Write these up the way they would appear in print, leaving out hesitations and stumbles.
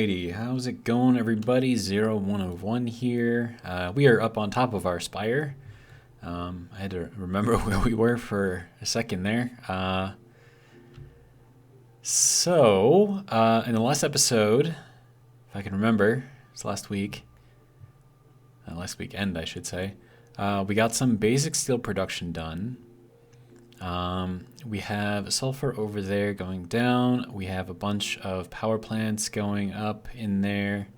Alrighty, how's it going, everybody? 0101 here. We are up on top of our spire. I had to remember where we were for a second there. In the last episode, if I can remember, it's last weekend, I should say, we got some basic steel production done. We have sulfur over there going down. We have a bunch of power plants going up in there.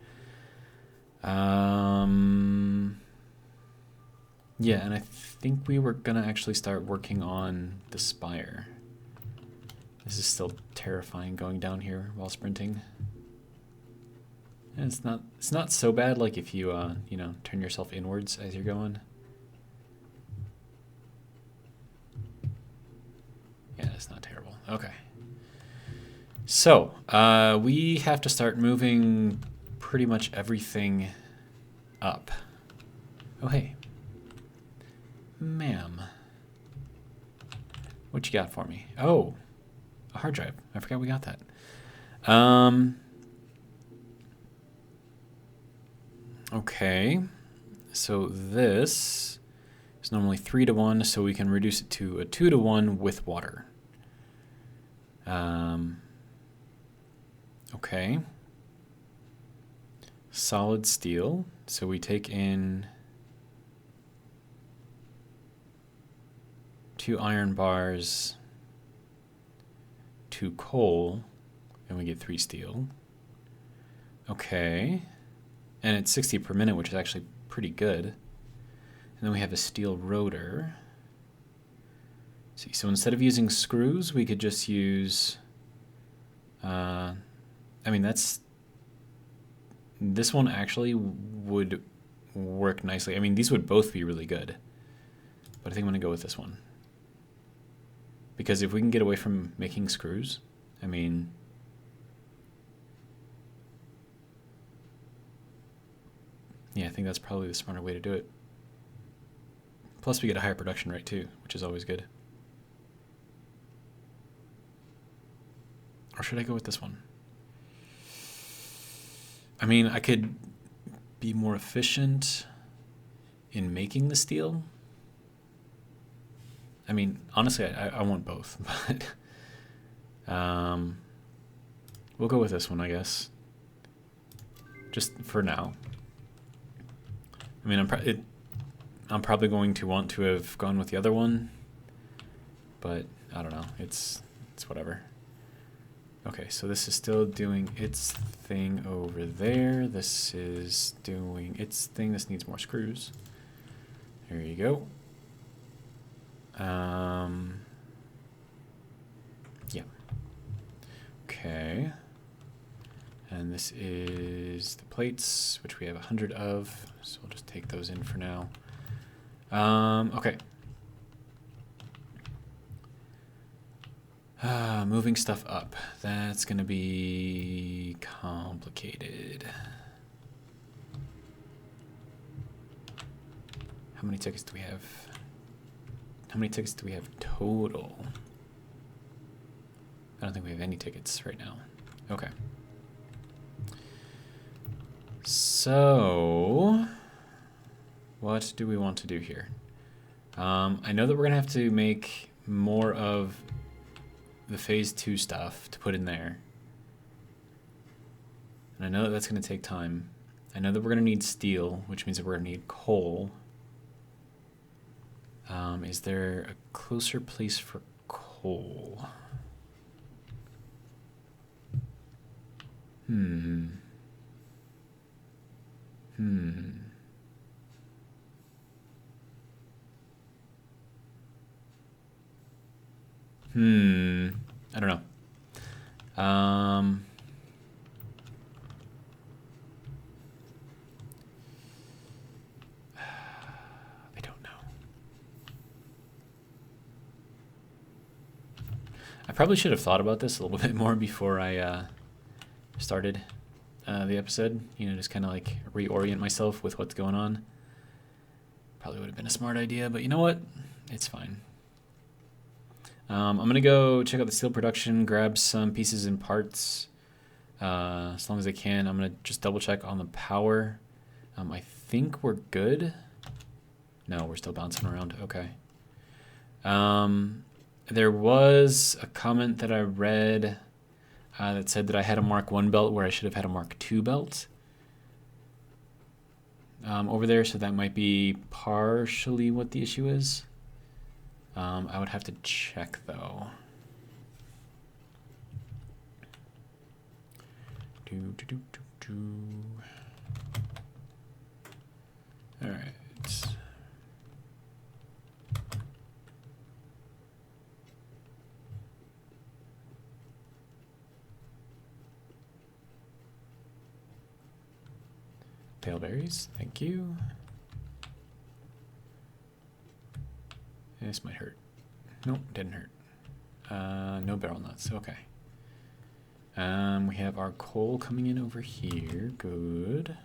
Yeah, and I think we were gonna actually start working on the spire. This is still terrifying going down here while sprinting. And it's not so bad like if you turn yourself inwards as you're going. Yeah, it's not terrible. Okay. So, we have to start moving pretty much everything up. Oh, hey. Ma'am. What you got for me? Oh, a hard drive. I forgot we got that. Okay. So this is normally 3-to-1, so we can reduce it to a 2-to-1 with water. Okay. Solid steel. So we take in 2 iron bars, 2 coal, and we get 3 steel. Okay. And it's 60 per minute, which is actually pretty good. And then we have a steel rotor. See, so instead of using screws, we could just use, this one actually would work nicely. I mean, these would both be really good, but I think I'm gonna go with this one. Because if we can get away from making screws, I mean, yeah, I think that's probably the smarter way to do it. Plus we get a higher production rate too, which is always good. Or should I go with this one? I mean, I could be more efficient in making the steel. I mean, honestly, I want both, but we'll go with this one, I guess. Just for now. I mean, I'm probably going to want to have gone with the other one, but I don't know. It's whatever. Okay, so this is still doing its thing over there. This is doing its thing. This needs more screws. There you go. Yeah. Okay. And this is the plates, which we have 100 of. So we'll just take those in for now. Okay. Moving stuff up. That's going to be complicated. How many tickets do we have? How many tickets do we have total? I don't think we have any tickets right now. Okay. So, what do we want to do here? I know that we're going to have to make more of the phase 2 stuff to put in there. And I know that that's going to take time. I know that we're going to need steel, which means that we're going to need coal. Is there a closer place for coal? I don't know. I don't know. I probably should have thought about this a little bit more before I started the episode. You know, just kind of like reorient myself with what's going on. Probably would have been a smart idea, but you know what? It's fine. I'm going to go check out the steel production, grab some pieces and parts. as long as I can. I'm going to just double check on the power. I think we're good. No, we're still bouncing around. Okay. There was a comment that I read that said that I had a Mark 1 belt where I should have had a Mark 2 belt over there, so that might be partially what the issue is. I would have to check though. All right. Pale berries, thank you. This might hurt. Nope, didn't hurt. No barrel nuts, okay. We have our coal coming in over here, good.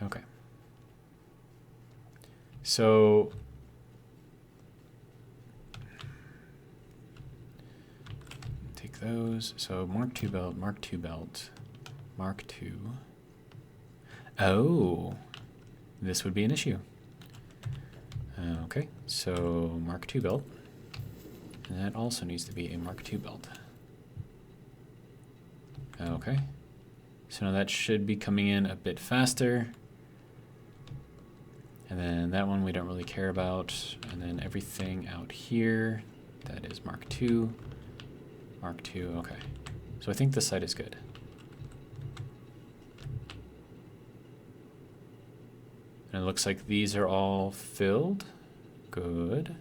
Okay. So take those. So Mark 2 belt, Mark 2 belt, Mark 2. Oh, this would be an issue. Okay, so Mark 2 belt. And that also needs to be a Mark 2 belt. Okay. So now that should be coming in a bit faster. And then that one we don't really care about. And then everything out here, that is Mark 2. Mark 2, okay. So I think this side is good. And it looks like these are all filled. Good.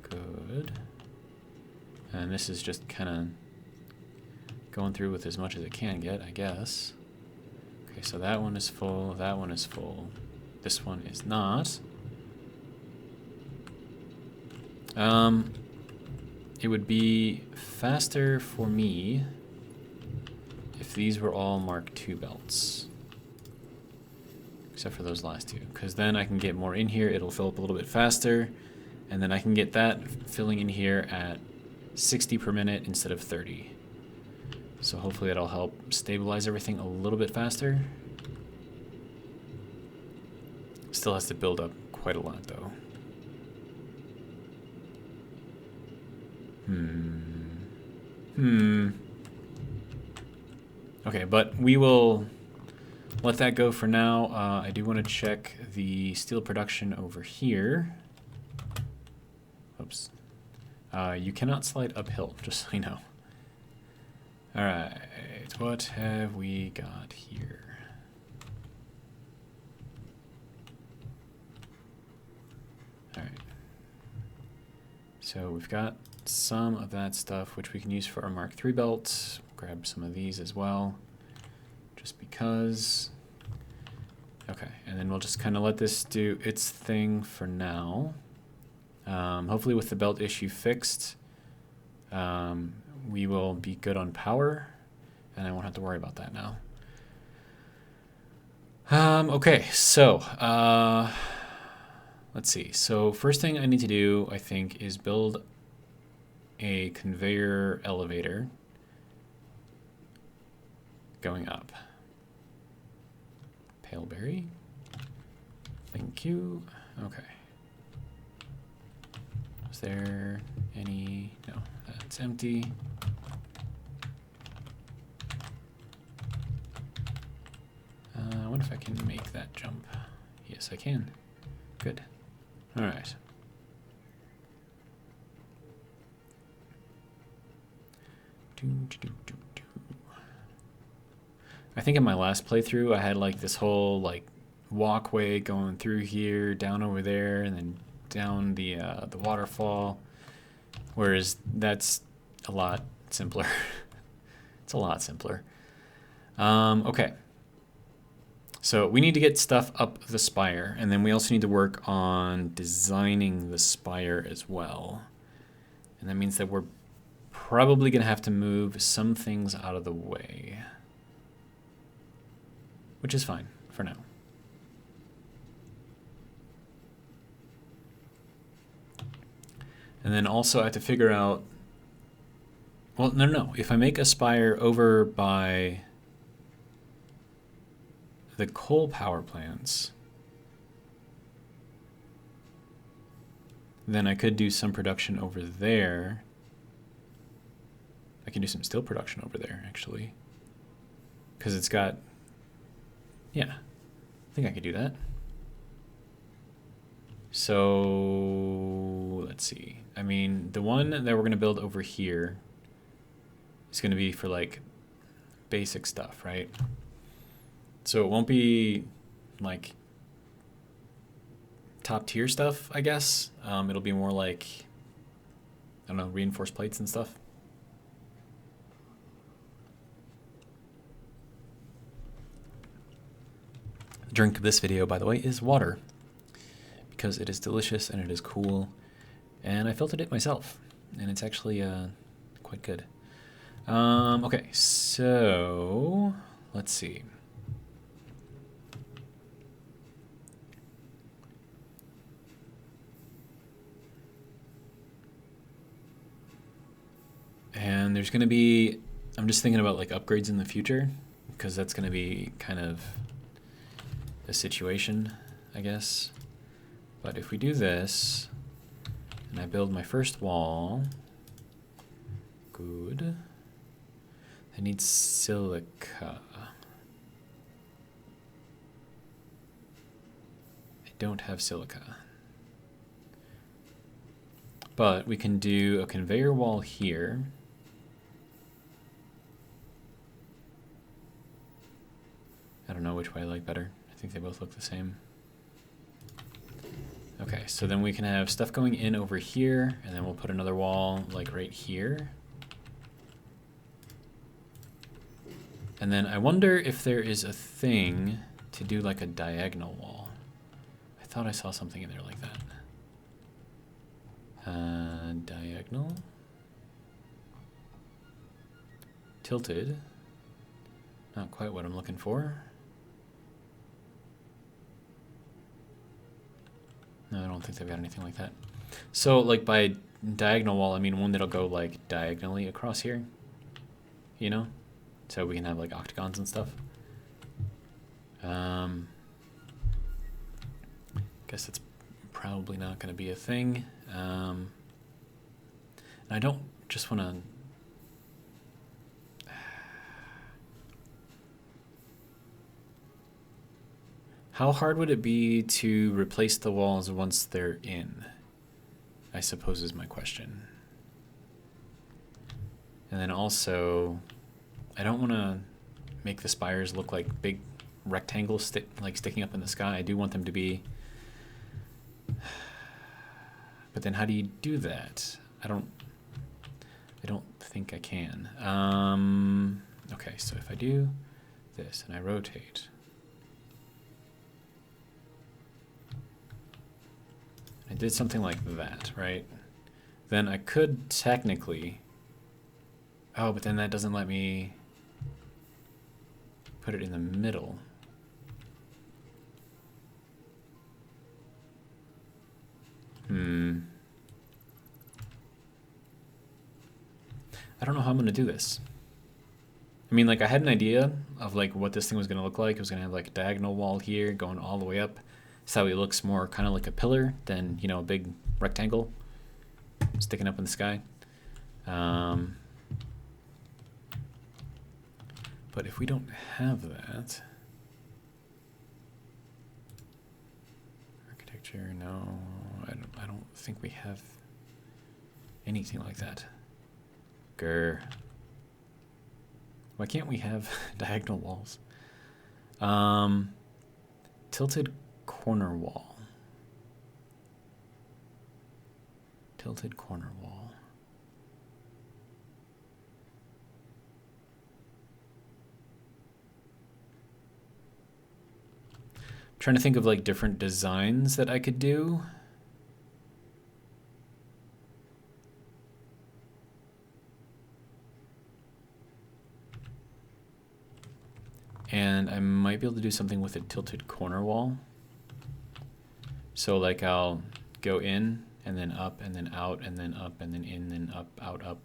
Good. And this is just kind of going through with as much as it can get, I guess. Okay, so that one is full, that one is full. This one is not. It would be faster for me if these were all Mark II belts. Except for those last two, because then I can get more in here, it'll fill up a little bit faster, and then I can get that filling in here at 60 per minute instead of 30. So hopefully that'll help stabilize everything a little bit faster. Still has to build up quite a lot though. Okay, but we will let that go for now. I do want to check the steel production over here. Oops. You cannot slide uphill, just so you know. Alright, what have we got here? Alright. So we've got some of that stuff, which we can use for our Mark III belt. Grab some of these as well, just because. Okay, and then we'll just kind of let this do its thing for now. Hopefully with the belt issue fixed, we will be good on power, and I won't have to worry about that now. Okay, so let's see. So first thing I need to do, I think, is build a conveyor elevator going up. Paleberry. Thank you. Okay. Is there any? No, that's empty. I wonder if I can make that jump. Yes, I can. Good. All right. I think in my last playthrough I had like this whole like walkway going through here, down over there, and then down the waterfall, whereas that's a lot simpler. It's a lot simpler. Okay. So we need to get stuff up the spire, and then we also need to work on designing the spire as well. And that means that we're probably going to have to move some things out of the way, which is fine for now. And then also I have to figure out, well, no. If I make a spire over by the coal power plants, then I could do some production over there. I can do some steel production over there, actually. Because it's got, yeah, I think I could do that. So, let's see. I mean, the one that we're going to build over here is going to be for, like, basic stuff, right? So it won't be, like, top tier stuff, I guess. It'll be more like, I don't know, reinforced plates and stuff. The drink of this video, by the way, is water, because it is delicious and it is cool, and I filtered it myself, and it's actually quite good. Okay, so let's see. And there's going to be, I'm just thinking about like upgrades in the future, because that's going to be kind of a situation, I guess. But if we do this, and I build my first wall, good. I need silica. I don't have silica. But we can do a conveyor wall here. I don't know which way I like better. I think they both look the same. Okay, so then we can have stuff going in over here, and then we'll put another wall like right here. And then I wonder if there is a thing to do like a diagonal wall. I thought I saw something in there like that. Diagonal. Tilted. Not quite what I'm looking for. No, I don't think they've got anything like that. So, like, by diagonal wall, I mean one that'll go, like, diagonally across here. You know? So we can have, like, octagons and stuff. Guess that's probably not going to be a thing. And I don't just want to... How hard would it be to replace the walls once they're in? I suppose is my question. And then also, I don't want to make the spires look like big rectangles sticking up in the sky. I do want them to be... But then how do you do that? I don't think I can. Okay, so if I do this and I rotate... I did something like that, right? Then I could technically... Oh, but then that doesn't let me put it in the middle. I don't know how I'm going to do this. I mean, like, I had an idea of, like, what this thing was going to look like. It was going to have, like, a diagonal wall here going all the way up. So it looks more kind of like a pillar than, you know, a big rectangle sticking up in the sky. But if we don't have that... Architecture, no. I don't think we have anything like that. Grr. Why can't we have diagonal walls? Tilted corner wall. Tilted corner wall. I'm trying to think of like different designs that I could do. And I might be able to do something with a tilted corner wall. So like I'll go in and then up, and then out, and then up, and then in, and up, out, up.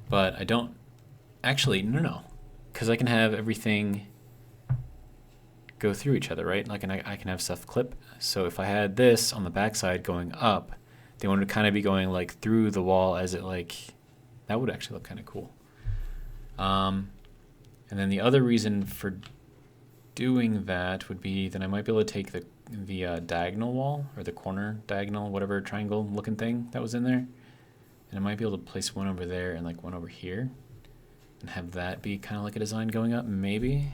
But I don't, actually, no, because I can have everything go through each other, right? Like, and I can have stuff clip. So if I had this on the backside going up, they want to kind of be going like through the wall as it like, that would actually look kind of cool. And then the other reason for doing that would be that I might be able to take the diagonal wall, or the corner diagonal, whatever triangle looking thing that was in there, and I might be able to place one over there and like one over here and have that be kind of like a design going up. Maybe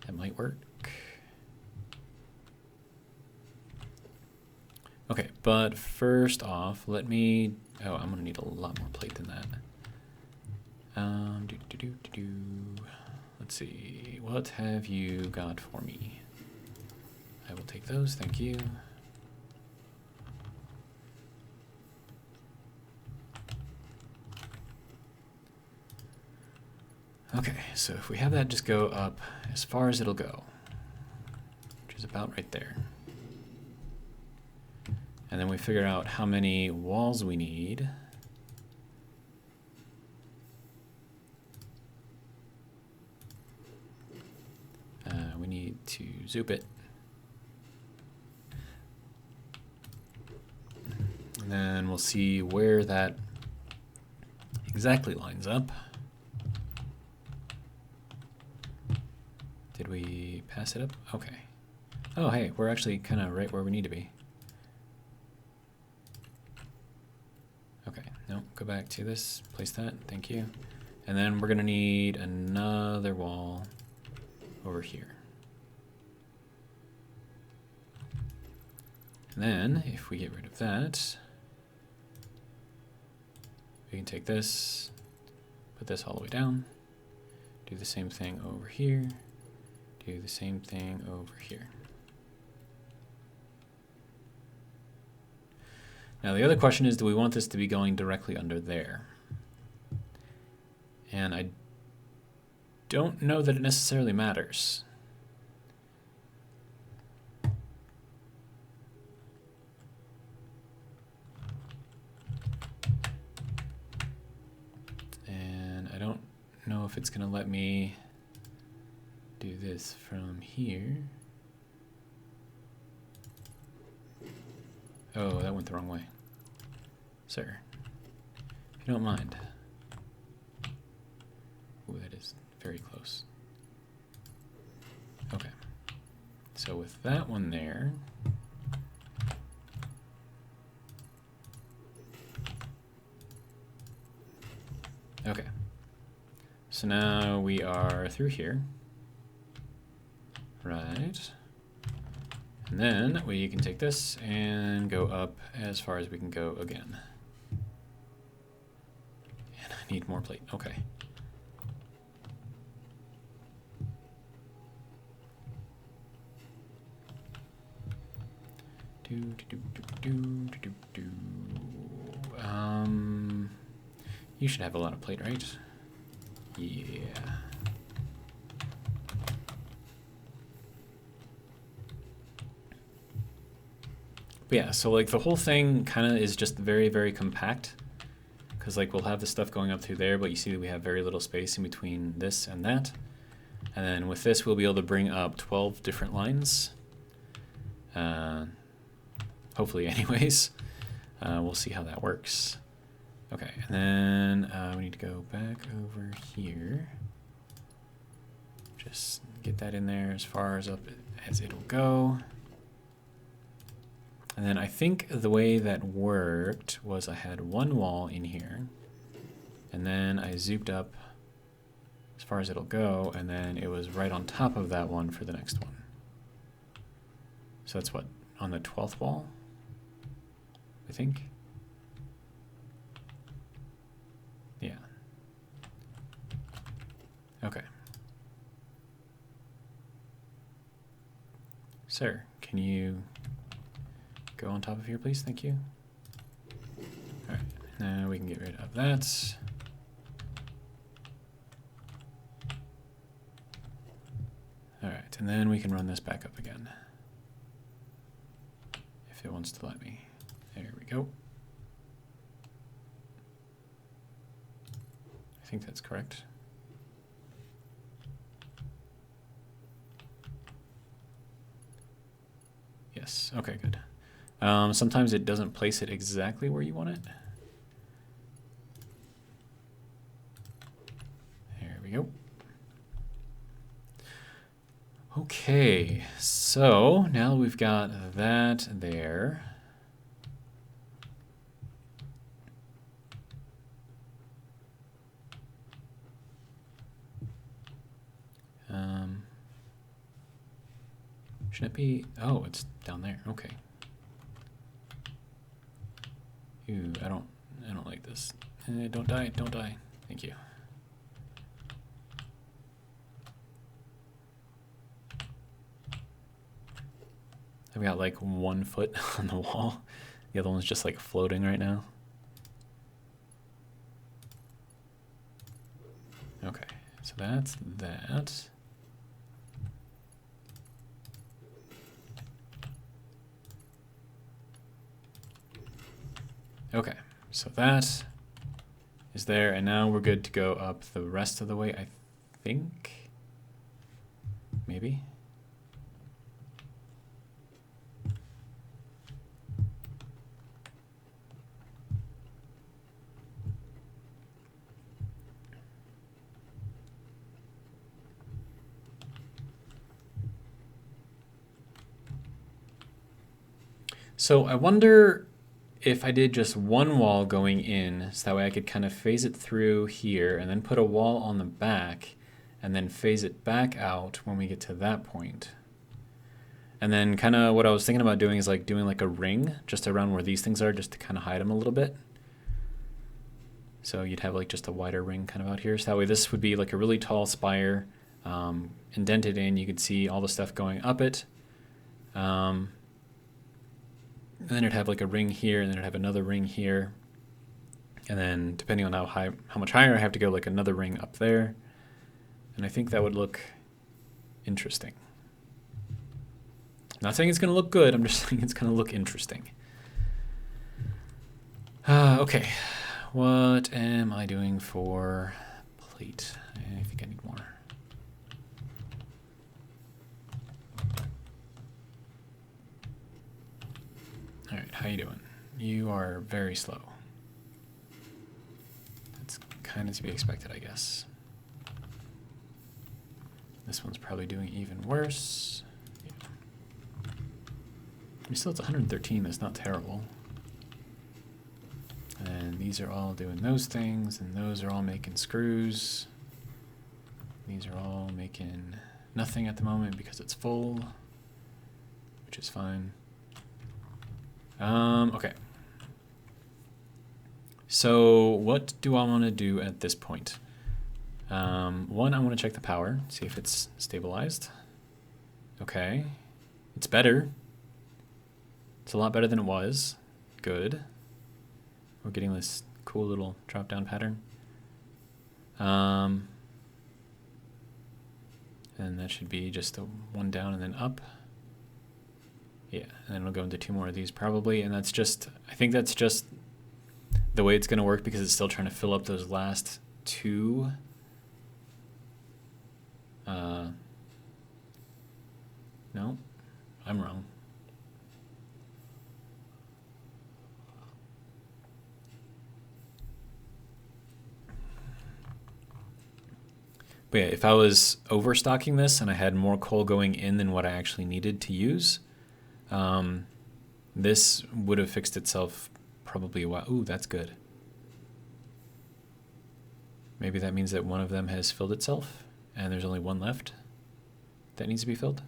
that might work. Okay, but first off, let me, oh, I'm gonna need a lot more plate than that. Let's see, what have you got for me? I will take those, thank you. Okay, so if we have that just go up as far as it'll go, which is about right there. And then we figure out how many walls we need. We need to zoop it. And then we'll see where that exactly lines up. Did we pass it up? Okay. Oh, hey, we're actually kind of right where we need to be. Okay, no, go back to this, place that, thank you. And then we're gonna need another wall over here. And then, if we get rid of that, we can take this, put this all the way down, do the same thing over here, do the same thing over here. Now the other question is, do we want this to be going directly under there? And I don't know that it necessarily matters. And I don't know if it's going to let me do this from here. Oh, that went the wrong way. Sir, if you don't mind. Ooh, that is very close. Okay. So with that one there, okay. So now we are through here. Right. And then we can take this and go up as far as we can go again. And I need more plate. Okay. You should have a lot of plate, right? Yeah. But yeah, so like the whole thing kind of is just very, very compact, because like we'll have the stuff going up through there, but you see that we have very little space in between this and that. And then with this, we'll be able to bring up 12 different lines. Hopefully anyways. We'll see how that works. Okay, and then we need to go back over here. Just get that in there as far as up as it'll go. And then I think the way that worked was I had one wall in here, and then I zooped up as far as it'll go, and then it was right on top of that one for the next one. So that's what, on the 12th wall, I think? Yeah. Okay. Sir, can you go on top of here, please? Thank you. All right, now we can get rid of that. All right, and then we can run this back up again, if it wants to let me. There we go. I think that's correct. Yes, okay, good. Sometimes it doesn't place it exactly where you want it. There we go. Okay, so now we've got that there. Should it be? Oh, it's down there. Okay. Ew, I don't like this. Don't die, don't die. Thank you. I've got like 1 foot on the wall. The other one's just like floating right now. Okay, so that's that. Okay, so that is there, and now we're good to go up the rest of the way, I think. Maybe. So I wonder if I did just one wall going in, so that way I could kind of phase it through here and then put a wall on the back and then phase it back out when we get to that point. And then kind of what I was thinking about doing is like doing like a ring just around where these things are, just to kind of hide them a little bit. So you'd have like just a wider ring kind of out here. So that way this would be like a really tall spire, indented in. You could see all the stuff going up it. And then it'd have like a ring here, and then it'd have another ring here. And then depending on how much higher I have to go, like another ring up there. And I think that would look interesting. I'm not saying it's going to look good, I'm just saying it's going to look interesting. Okay, what am I doing for plate? I think I need more. All right, how you doing? You are very slow. That's kind of to be expected, I guess. This one's probably doing even worse. Yeah. Still, it's 113. That's not terrible. And these are all doing those things, and those are all making screws. These are all making nothing at the moment because it's full, which is fine. Okay. So what do I want to do at this point? One, I want to check the power, see if it's stabilized. Okay. It's better. It's a lot better than it was. Good. We're getting this cool little drop-down pattern. And that should be just a one down and then up. Yeah, and then we'll go into 2 more of these probably, and that's just, I think that's just the way it's going to work because it's still trying to fill up those last 2. No, I'm wrong. But yeah, if I was overstocking this and I had more coal going in than what I actually needed to use, this would have fixed itself probably a while. Ooh, that's good. Maybe that means that one of them has filled itself and there's only one left that needs to be filled.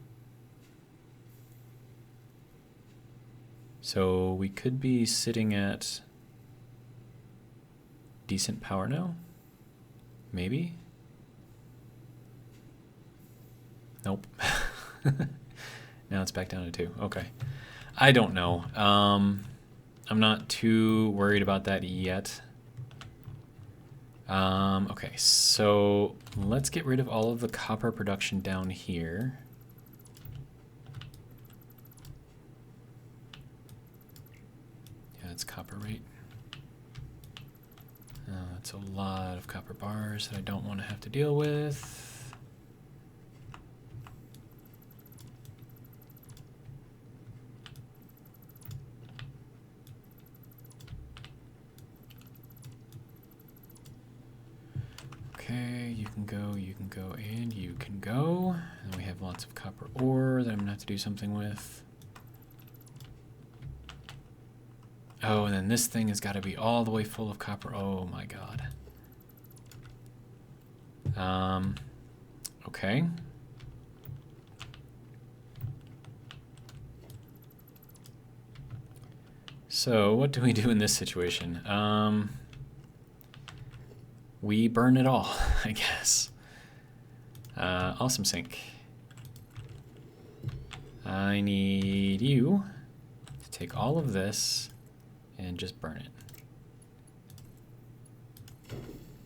So we could be sitting at decent power now. Maybe. Nope. Now it's back down to 2. Okay. I don't know. I'm not too worried about that yet. Okay, so let's get rid of all of the copper production down here. That's a lot of copper bars that I don't want to have to deal with. Okay, you can go, and you can go. And we have lots of copper ore that I'm gonna have to do something with. Oh, and then this thing has got to be all the way full of copper. Oh my god. Okay. So what do we do in this situation? We burn it all, I guess. Awesome sink. I need you to take all of this and just burn it.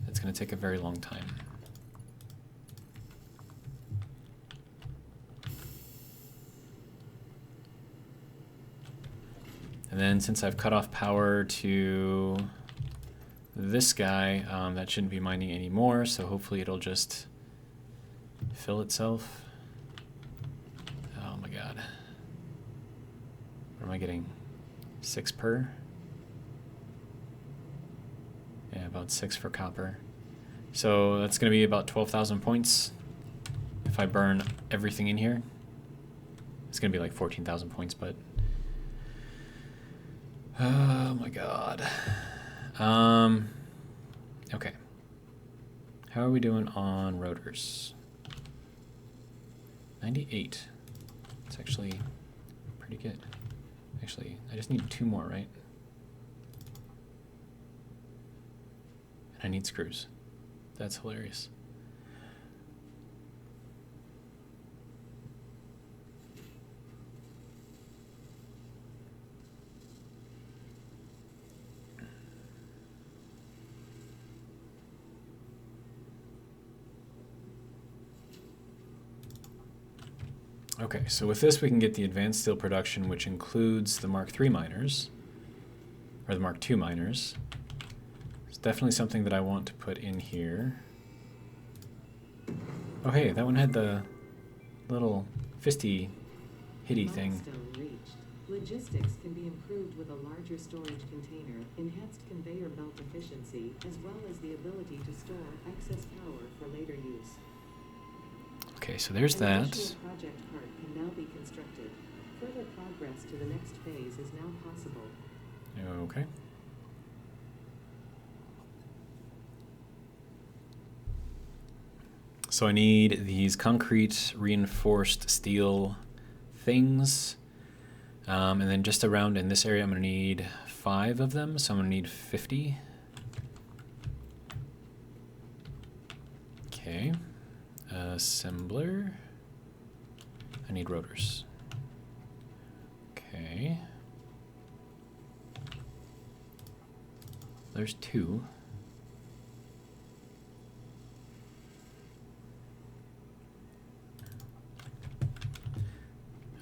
That's going to take a very long time. And then since I've cut off power to this guy, that shouldn't be mining anymore, so hopefully it'll just fill itself. Oh my god. What am I getting? 6 per? Yeah, about 6 for copper. So that's going to be about 12,000 points if I burn everything in here. It's going to be like 14,000 points, but... oh my god. Okay. How are we doing on rotors? 98. It's actually pretty good. Actually, I just need 2 more, right? And I need screws. That's hilarious. Okay, so with this we can get the advanced steel production, which includes the Mark III miners, or the Mark II miners. It's definitely something that I want to put in here. Oh hey, that one had the little fisty hitty thing. Milestone reached. Logistics can be improved with a larger storage container, enhanced conveyor belt efficiency, as well as the ability to store excess power for later use. Okay, so there's An that. additional project part can now be constructed. Further progress to the next phase is now possible. Okay. So I need these concrete reinforced steel things. And then just around in this area I'm going to need 5 of them, so I'm going to need 50. Okay. Assembler. I need rotors. Okay. There's 2.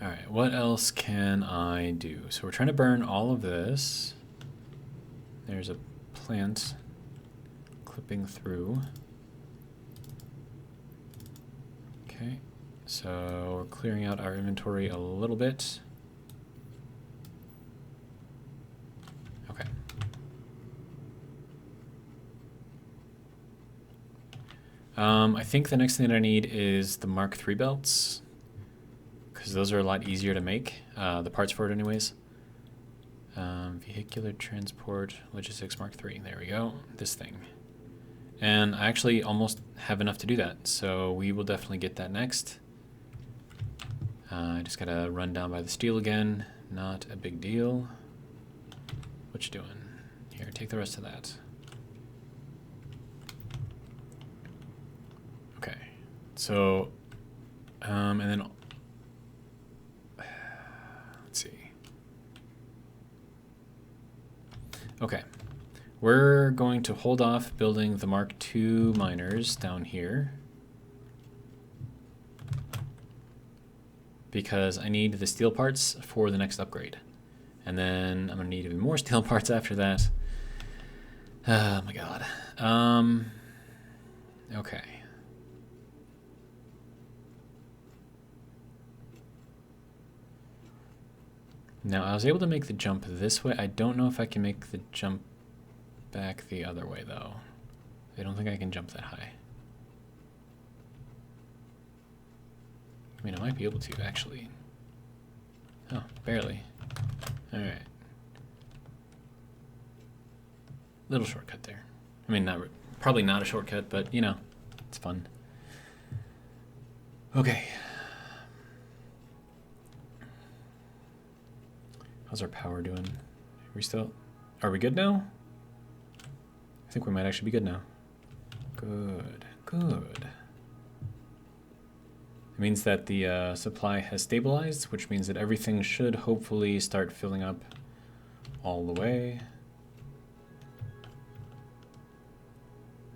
Alright, what else can I do? So we're trying to burn all of this. There's a plant clipping through. Okay, so we're clearing out our inventory a little bit. Okay. I think the next thing that I need is the Mark III belts, because those are a lot easier to make, the parts for it anyways. Vehicular transport, logistics Mark III, there we go, this thing. And I actually almost have enough to do that, so we will definitely get that next. I just gotta run down by the steel again, not a big deal. What you doing? Here, take the rest of that. Okay, so, and then, let's see. Okay. We're going to hold off building the Mark II miners down here because I need the steel parts for the next upgrade. And then I'm going to need even more steel parts after that. Oh my god. Okay. Now, I was able to make the jump this way. I don't know if I can make the jump back the other way, though. I don't think I can jump that high. I mean, I might be able to, actually. Oh, barely. Alright. Little shortcut there. I mean, probably not a shortcut, but, you know, it's fun. Okay. How's our power doing? Are we good now? I think we might actually be good now. Good, good. It means that the supply has stabilized, which means that everything should hopefully start filling up all the way.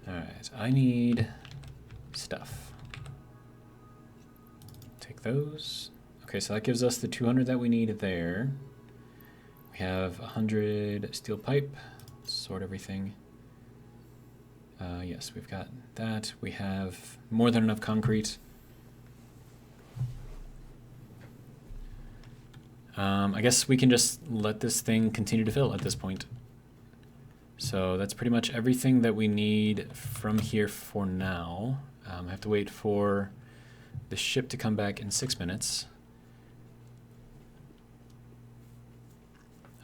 Alright, I need stuff. Take those. Okay, so that gives us the 200 that we need there. We have 100 steel pipe. Let's sort everything. Yes, we've got that. We have more than enough concrete. I guess we can just let this thing continue to fill at this point. So that's pretty much everything that we need from here for now. I have to wait for the ship to come back in 6 minutes.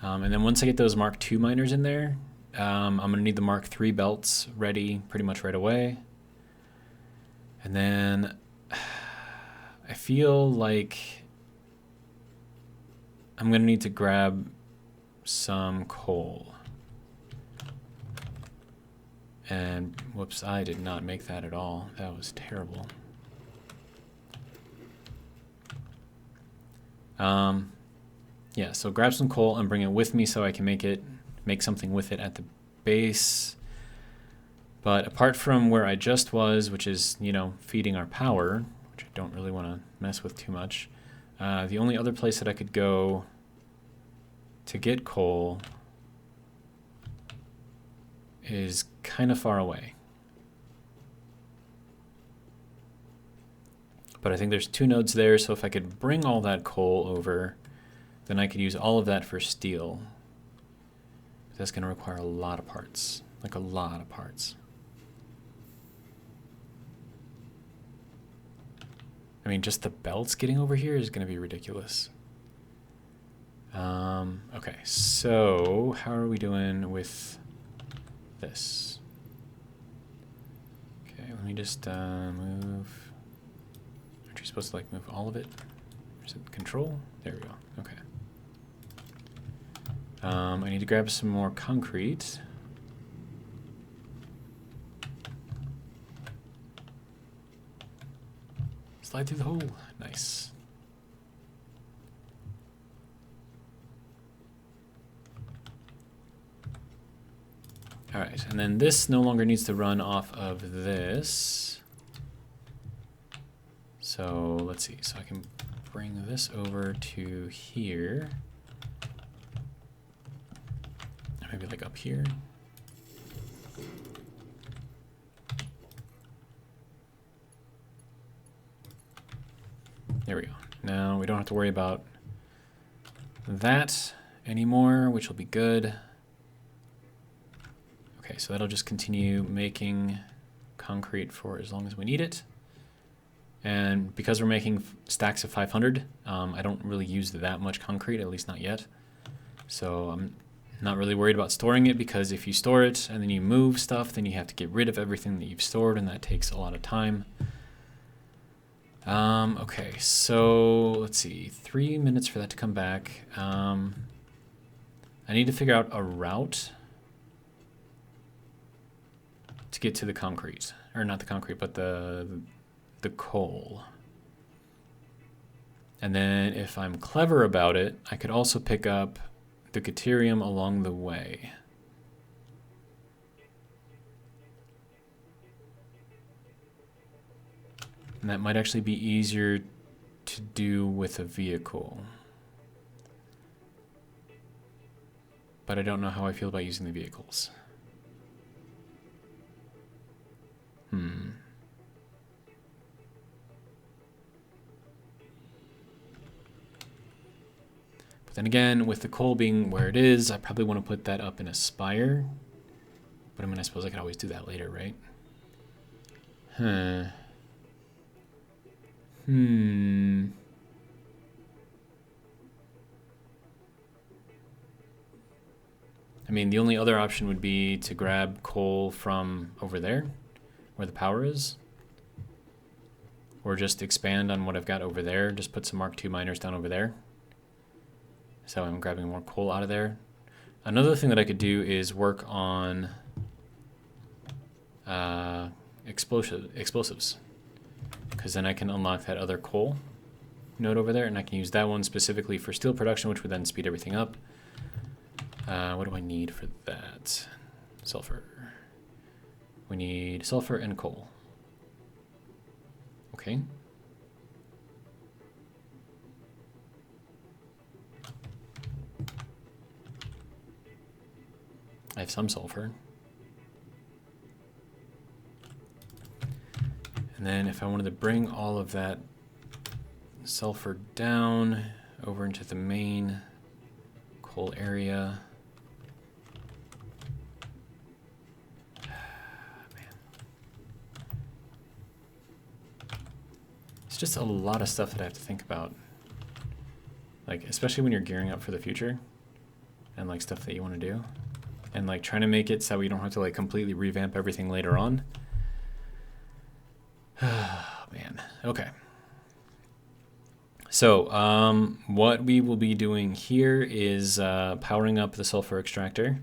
And then once I get those Mark II miners in there, I'm going to need the Mark III belts ready pretty much right away. And then I feel like I'm going to need to grab some coal. And whoops, I did not make that at all. That was terrible. Yeah, so grab some coal and bring it with me so I can make something with it at the base. But apart from where I just was, which is, you know, feeding our power, which I don't really want to mess with too much, the only other place that I could go to get coal is kind of far away. But I think there's 2 nodes there, so if I could bring all that coal over, then I could use all of that for steel. That's going to require a lot of parts, like a lot of parts. I mean, just the belts getting over here is going to be ridiculous. Okay, so how are we doing with this? Okay, let me just move. Aren't you supposed to like move all of it? Or is it control? There we go. Okay. I need to grab some more concrete. Slide through the hole. Nice. All right, and then this no longer needs to run off of this. So let's see. So I can bring this over to here. Maybe like up here. There we go. Now we don't have to worry about that anymore, which will be good. Okay, so that'll just continue making concrete for as long as we need it. And because we're making stacks of 500, I don't really use that much concrete, at least not yet. So I'm not really worried about storing it, because if you store it and then you move stuff, then you have to get rid of everything that you've stored, and that takes a lot of time. Okay, so let's see, 3 minutes for that to come back. I need to figure out a route to get to the concrete, or not the concrete, but the coal. And then if I'm clever about it, I could also pick up the Deuterium along the way. And that might actually be easier to do with a vehicle. But I don't know how I feel about using the vehicles. Then again, with the coal being where it is, I probably want to put that up in a spire. But I mean, I suppose I could always do that later, right? Huh. I mean, the only other option would be to grab coal from over there, where the power is. Or just expand on what I've got over there. Just put some Mark II miners down over there. So I'm grabbing more coal out of there. Another thing that I could do is work on explosives. Because then I can unlock that other coal node over there, and I can use that one specifically for steel production, which would then speed everything up. What do I need for that? Sulfur. We need sulfur and coal. Okay. I have some sulfur. And then if I wanted to bring all of that sulfur down over into the main coal area. It's just a lot of stuff that I have to think about. Like, especially when you're gearing up for the future and like stuff that you want to do. And like trying to make it so we don't have to like completely revamp everything later on. Man, okay. So what we will be doing here is powering up the sulfur extractor.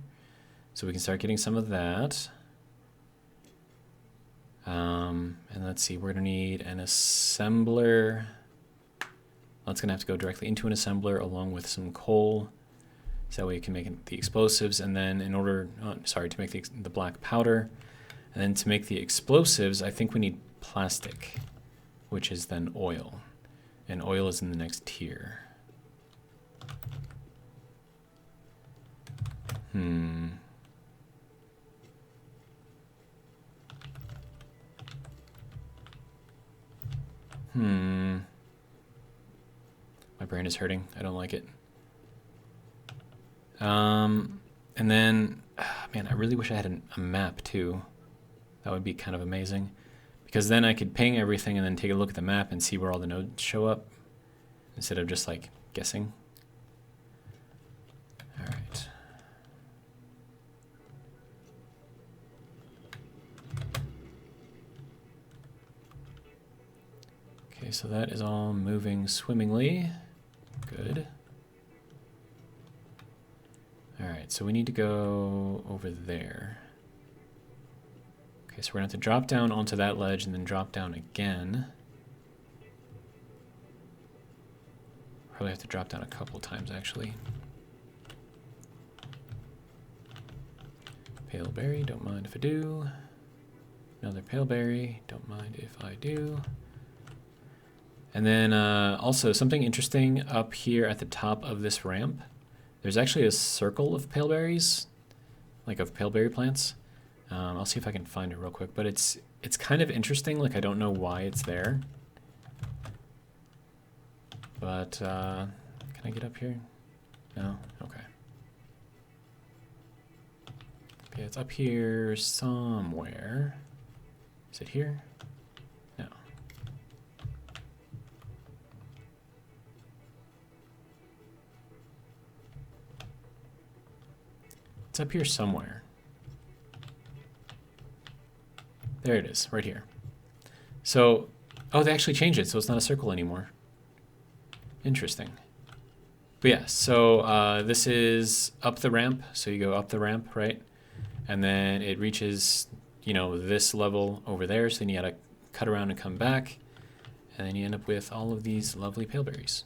So we can start getting some of that. And let's see, we're going to need an assembler. That's going to have to go directly into an assembler along with some coal. So that way you can make the explosives. And then in order, to make the black powder. And then to make the explosives, I think we need plastic, which is then oil. And oil is in the next tier. My brain is hurting. I don't like it. And then, man, I really wish I had a map too. That would be kind of amazing. Because then I could ping everything and then take a look at the map and see where all the nodes show up. Instead of just like guessing. All right. Okay, so that is all moving swimmingly. Good. All right, so we need to go over there. Okay, so we're gonna have to drop down onto that ledge and then drop down again. Probably have to drop down a couple times actually. Pale berry, don't mind if I do. Another pale berry, don't mind if I do. And then also something interesting up here at the top of this ramp. There's actually a circle of pale berries, like of pale berry plants. I'll see if I can find it real quick, but it's kind of interesting. Like I don't know why it's there. But can I get up here? No? Okay. Yeah, it's up here somewhere. Is it here? No. It's up here somewhere. There it is, right here. So, oh, they actually changed it, so it's not a circle anymore. Interesting. But yeah, so this is up the ramp. So you go up the ramp, right? And then it reaches, you know, this level over there. So then you gotta cut around and come back. And then you end up with all of these lovely pale berries.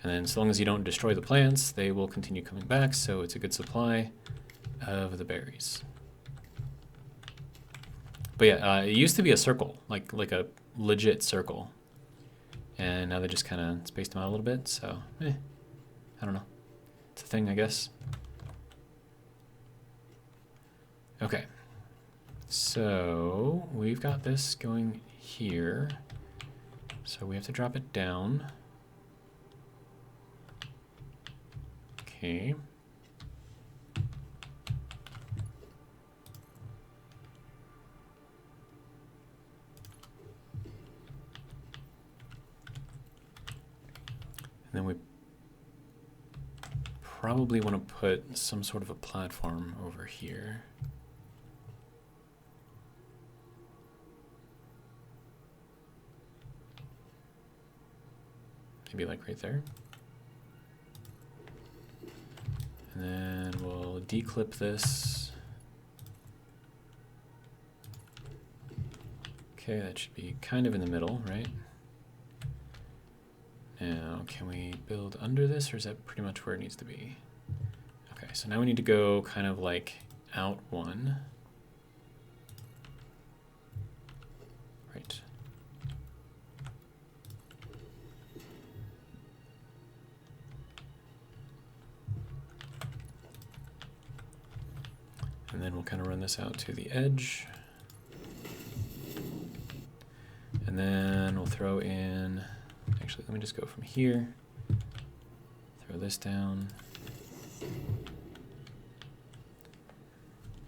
And then so long as you don't destroy the plants, they will continue coming back. So it's a good supply of the berries. But yeah, it used to be a circle, like a legit circle. And now they just kind of spaced them out a little bit, so, I don't know. It's a thing, I guess. Okay. So, we've got this going here. So we have to drop it down. Okay. And then we probably want to put some sort of a platform over here. Maybe like right there. And then we'll declip this. Okay, that should be kind of in the middle, right? Now, can we build under this, or is that pretty much where it needs to be? Okay, so now we need to go kind of like out one. Right. And then we'll kind of run this out to the edge. And then we'll throw in, actually, let me just go from here. Throw this down.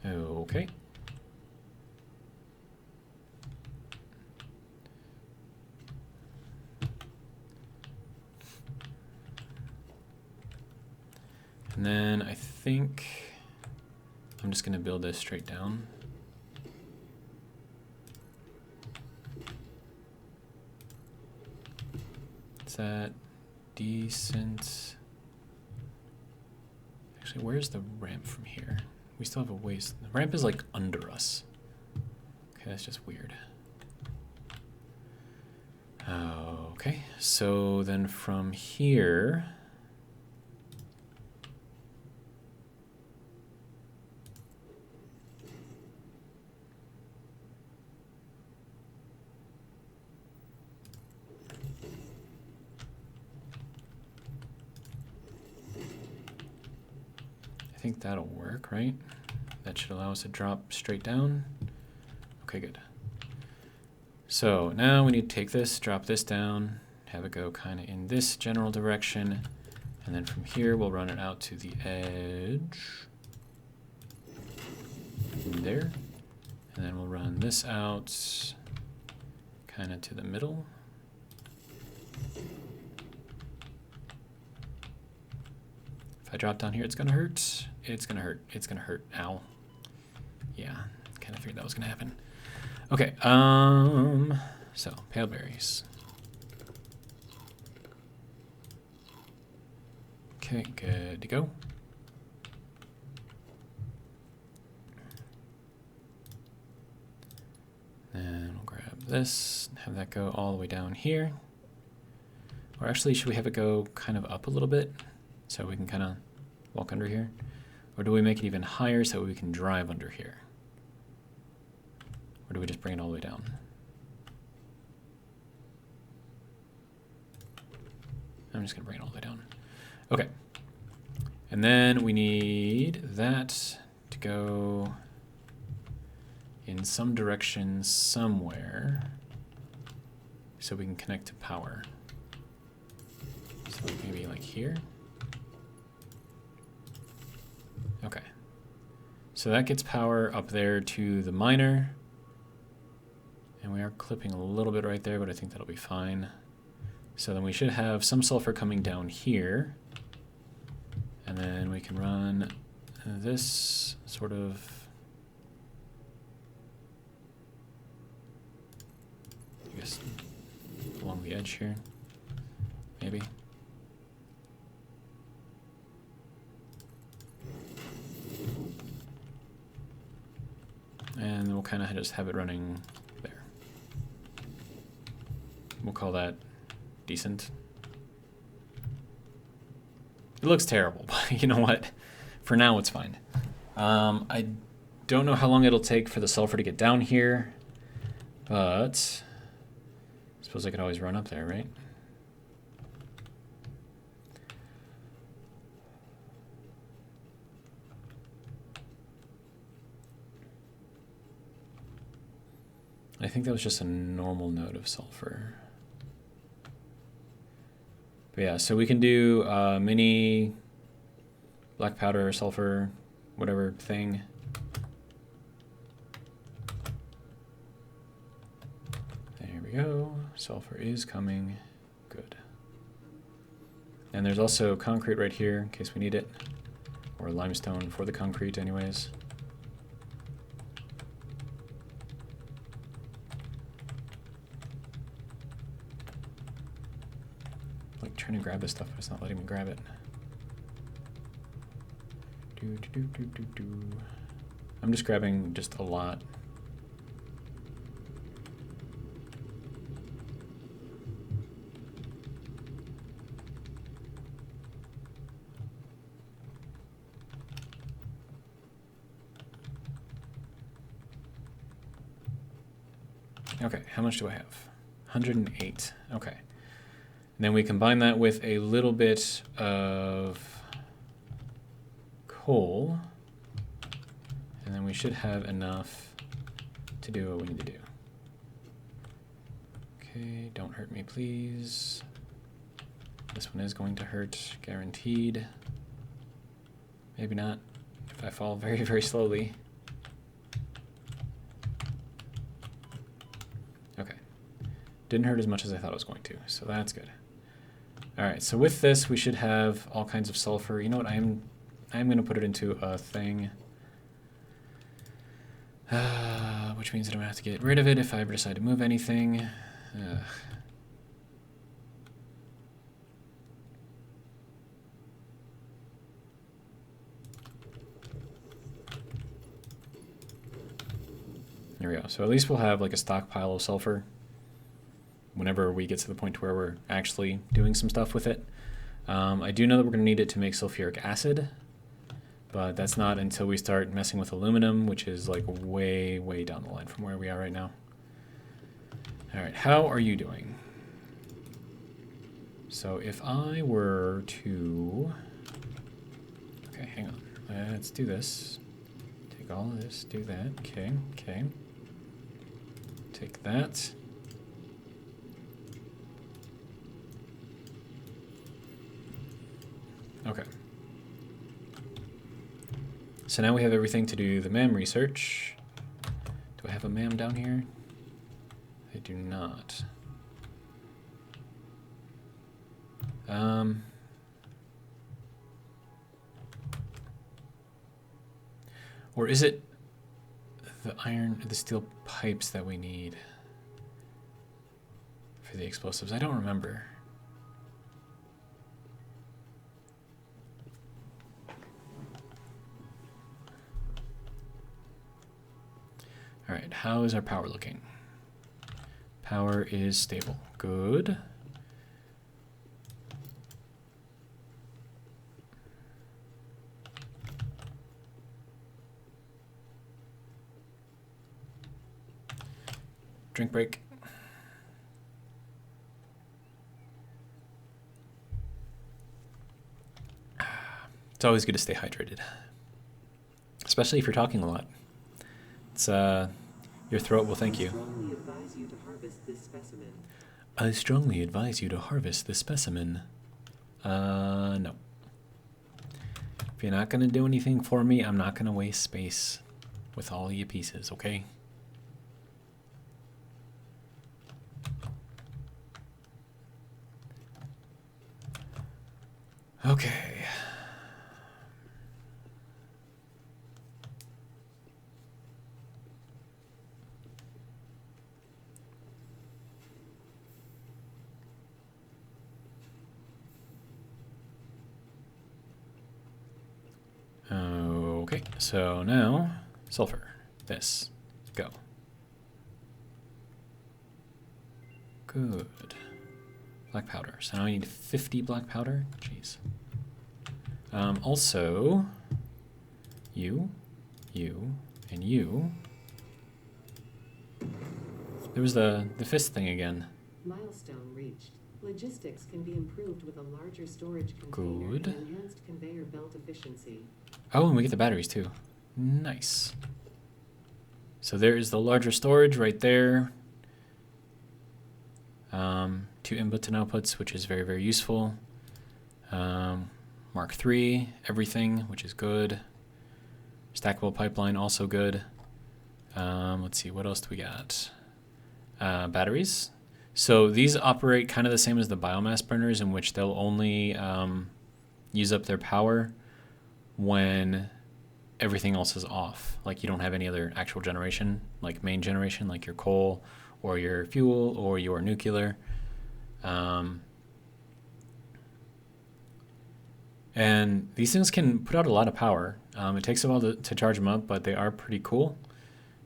Okay. And then I think I'm just going to build this straight down. Is that decent? Actually, where's the ramp from here? We still have a ways. The ramp is like under us. Okay, that's just weird. Okay, so then from here, I think that'll work, right? That should allow us to drop straight down. Okay, good. So now we need to take this, drop this down, have it go kind of in this general direction, and then from here we'll run it out to the edge. There. And then we'll run this out kind of to the middle. If I drop down here, it's gonna hurt. It's gonna hurt. It's gonna hurt. Ow. Yeah, kind of figured that was gonna happen. Okay, so pale berries. Okay, good to go. And we'll grab this, have that go all the way down here. Or actually, should we have it go kind of up a little bit so we can kind of walk under here? Or do we make it even higher so we can drive under here? Or do we just bring it all the way down? I'm just going to bring it all the way down. Okay. And then we need that to go in some direction somewhere so we can connect to power. So maybe like here. Okay. So that gets power up there to the miner. And we are clipping a little bit right there, but I think that'll be fine. So then we should have some sulfur coming down here. And then we can run this sort of, I guess, along the edge here, maybe. And we'll kind of just have it running there. We'll call that decent. It looks terrible, but you know what? For now, it's fine. I don't know how long it'll take for the sulfur to get down here, but I suppose I could always run up there, right? I think that was just a normal node of sulfur. But yeah, so we can do mini black powder, sulfur, whatever thing. There we go. Sulfur is coming. Good. And there's also concrete right here in case we need it. Or limestone for the concrete anyways. Like trying to grab this stuff, but it's not letting me grab it. I'm just grabbing just a lot. Okay, how much do I have? 108. Okay. And then we combine that with a little bit of coal, and then we should have enough to do what we need to do. Okay, don't hurt me, please. This one is going to hurt, guaranteed. Maybe not, if I fall very, very slowly. Okay. Didn't hurt as much as I thought it was going to, so that's good. All right, so with this, we should have all kinds of sulfur. You know what, I'm going to put it into a thing, which means that I'm going to have to get rid of it if I ever decide to move anything. There we go. So at least we'll have like a stockpile of sulfur whenever we get to the point where we're actually doing some stuff with it. I do know that we're going to need it to make sulfuric acid, but that's not until we start messing with aluminum, which is like way, way down the line from where we are right now. All right, how are you doing? So if I were to... Okay, hang on. Let's do this. Take all of this, do that. Okay, okay. Take that. Okay. So now we have everything to do the MAM research. Do I have a MAM down here? I do not. Or is it the steel pipes that we need for the explosives? I don't remember. All right, how is our power looking? Power is stable. Good. Drink break. It's always good to stay hydrated, especially if you're talking a lot. It's your throat will thank you. I strongly advise you to harvest this specimen. No. If you're not gonna do anything for me, I'm not gonna waste space with all your pieces, okay? Okay. Okay, so now sulfur. This. Go. Good. Black powder. So now I need 50 black powder. Jeez. Also, you, and you. There was the fist thing again. Milestone reached. Logistics can be improved with a larger storage container Good. and enhanced conveyor belt efficiency. Oh, and we get the batteries too. Nice. So there is the larger storage right there. 2 inputs and outputs, which is very, very useful. More Mark III, everything, which is good. Stackable pipeline, also good. Let's see, what else do we got? Batteries. So these operate kind of the same as the biomass burners, in which they'll only use up their power when everything else is off. Like you don't have any other actual generation, like main generation, like your coal or your fuel or your nuclear. And these things can put out a lot of power. It takes a while to charge them up, but they are pretty cool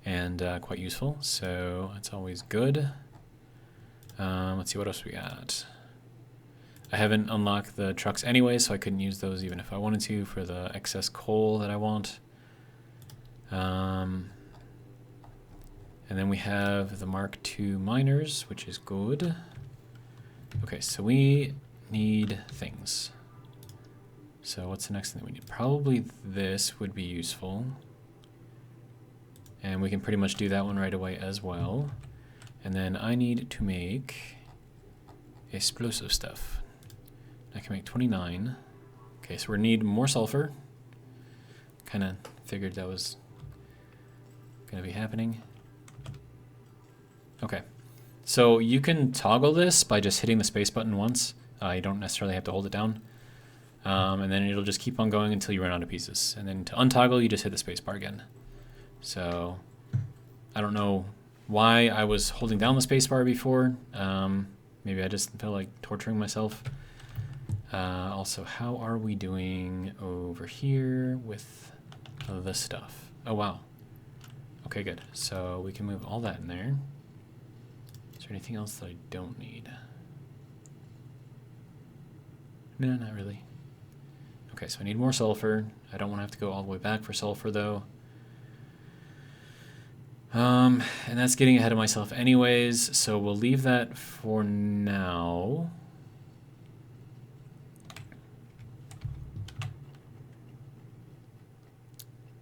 and quite useful. So that's always good. Let's see what else we got. I haven't unlocked the trucks anyway, so I couldn't use those even if I wanted to for the excess coal that I want. And then we have the Mark II miners, which is good. Okay, so we need things. So what's the next thing that we need? Probably this would be useful. And we can pretty much do that one right away as well. And then I need to make explosive stuff. I can make 29. Okay, so we need more sulfur. Kind of figured that was going to be happening. Okay, so you can toggle this by just hitting the space button once. You don't necessarily have to hold it down. And then it'll just keep on going until you run out of pieces. And then to untoggle, you just hit the space bar again. So I don't know why I was holding down the space bar before. Maybe I just felt like torturing myself. Also, how are we doing over here with the stuff? Oh, wow. Okay, good. So we can move all that in there. Is there anything else that I don't need? No, not really. Okay, so I need more sulfur. I don't want to have to go all the way back for sulfur, though. And that's getting ahead of myself anyways, so we'll leave that for now.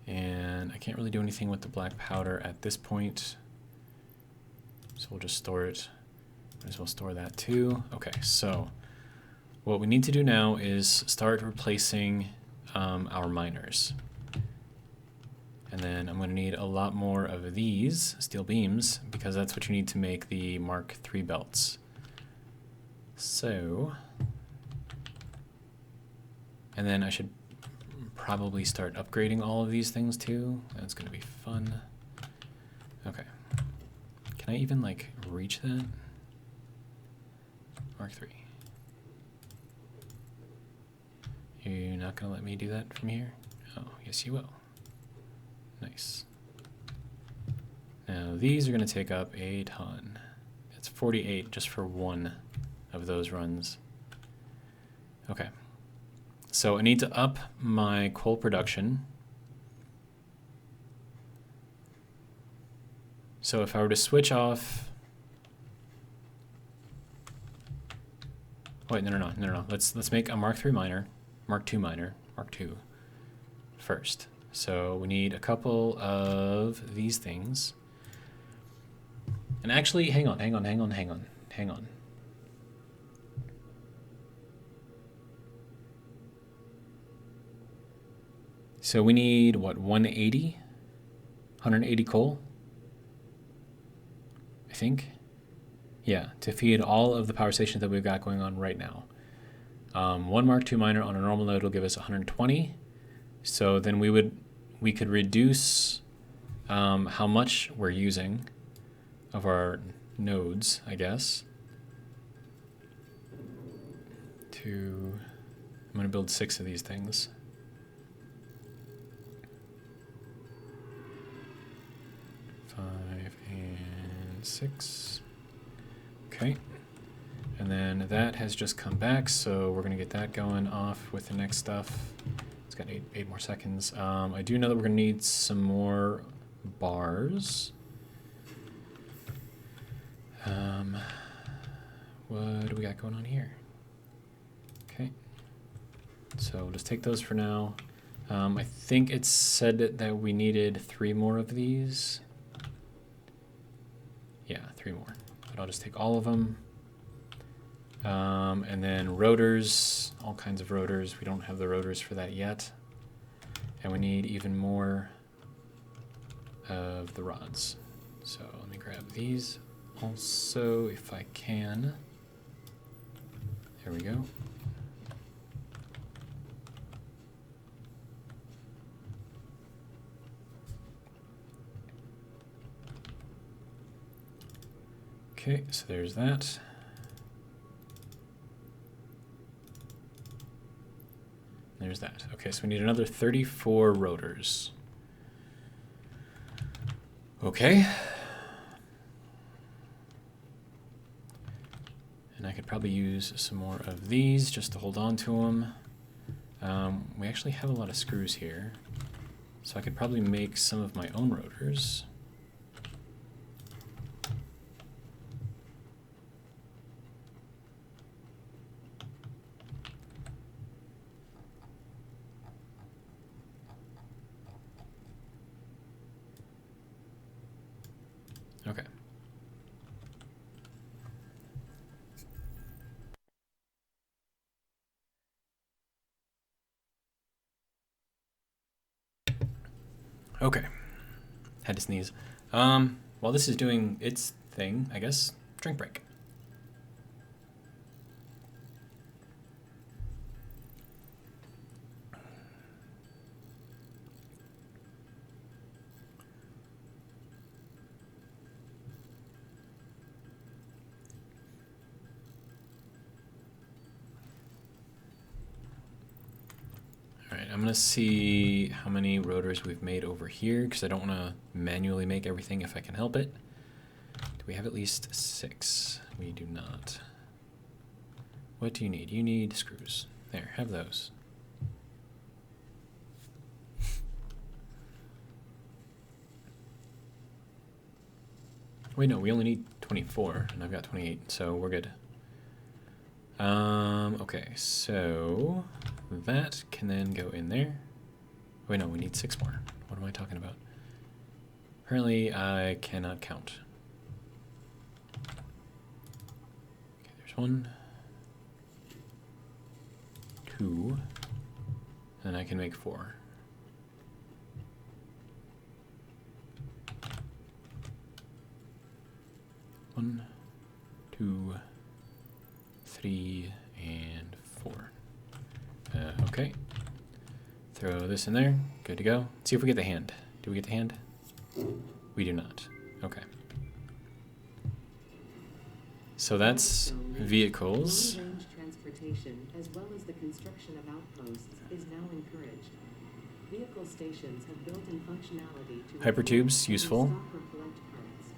And I can't really do anything with the black powder at this point. So we'll just store it. Might as well store that too. Okay, so what we need to do now is start replacing our miners. And then I'm going to need a lot more of these steel beams because that's what you need to make the Mark III belts. So, and then I should probably start upgrading all of these things too. That's going to be fun. Okay. Can I even like reach that? Mark III. You're not going to let me do that from here? Oh, yes you will. Nice. Now these are going to take up a ton. It's 48 just for one of those runs. Okay. So I need to up my coal production. So if I were to switch off... Wait, no. Let's make a Mark III miner, Mark II miner, Mark II first. So we need a couple of these things. And actually, hang on. So we need, what, 180? 180 coal? I think? Yeah, to feed all of the power stations that we've got going on right now. One Mark II miner on a normal node will give us 120. So then we could reduce how much we're using of our nodes, I guess. I'm going to build 6 of these things. Five and 6. Okay. And then that has just come back, so we're going to get that going off with the next stuff. It's got 8 more seconds. I do know that we're going to need some more bars. What do we got going on here? Okay. So we'll just take those for now. I think it said that we needed 3 more of these. Yeah, 3 more. But I'll just take all of them. And then rotors, all kinds of rotors. We don't have the rotors for that yet. And we need even more of the rods. So let me grab these also if I can. There we go. Okay, so there's that. There's that. Okay, so we need another 34 rotors. Okay. And I could probably use some more of these just to hold on to them. We actually have a lot of screws here, so I could probably make some of my own rotors. Okay. Okay. Had to sneeze. While this is doing its thing, I guess, drink break. I'm gonna see how many rotors we've made over here because I don't want to manually make everything if I can help it. Do we have at least 6? We do not. What do you need? You need screws. There, have those. Wait, no, we only need 24 and I've got 28, so we're good. Okay, so that can then go in there. Wait, no, we need 6 more. What am I talking about? Apparently, I cannot count. Okay, there's 1, 2, and I can make 4. One, 2, 3, and 4. Okay. Throw this in there. Good to go. See if we get the hand. Do we get the hand? We do not. Okay. So that's vehicles. Long-range transportation, as well as the construction of outposts, is now encouraged. Vehicle stations have built-in functionality to Hypertubes, useful. stop or collect parts.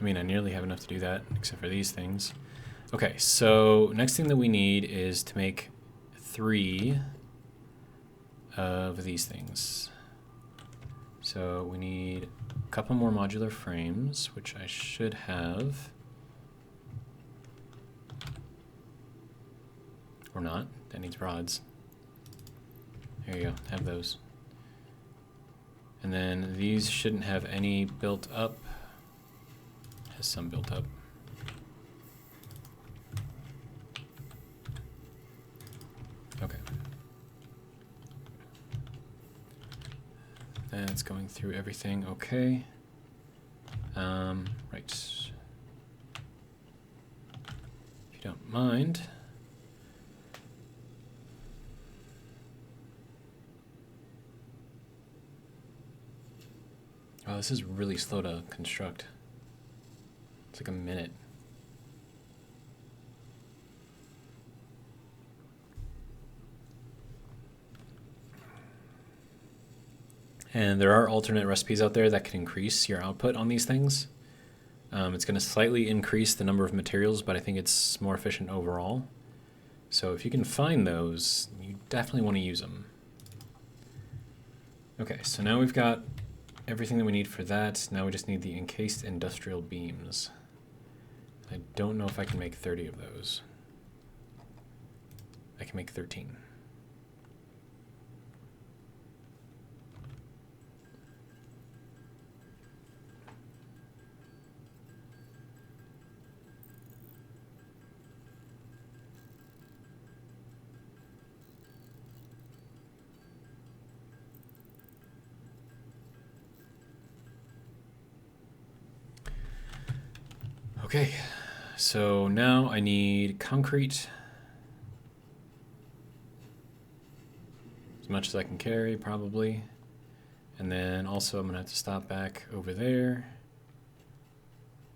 I mean, I nearly have enough to do that, except for these things. Okay, so next thing that we need is to make 3 of these things. So we need a couple more modular frames, which I should have. Or not. That needs rods. There you go. Have those. And then these shouldn't have any built up. Has some built up. Okay. That's going through everything okay. Right. If you don't mind. Oh, this is really slow to construct. It's like a minute. And there are alternate recipes out there that can increase your output on these things. It's going to slightly increase the number of materials, but I think it's more efficient overall. So if you can find those, you definitely want to use them. Okay, so now we've got everything that we need for that. Now we just need the encased industrial beams. I don't know if I can make 30 of those. I can make 13. Okay, so now I need concrete. As much as I can carry, probably. And then also I'm gonna have to stop back over there.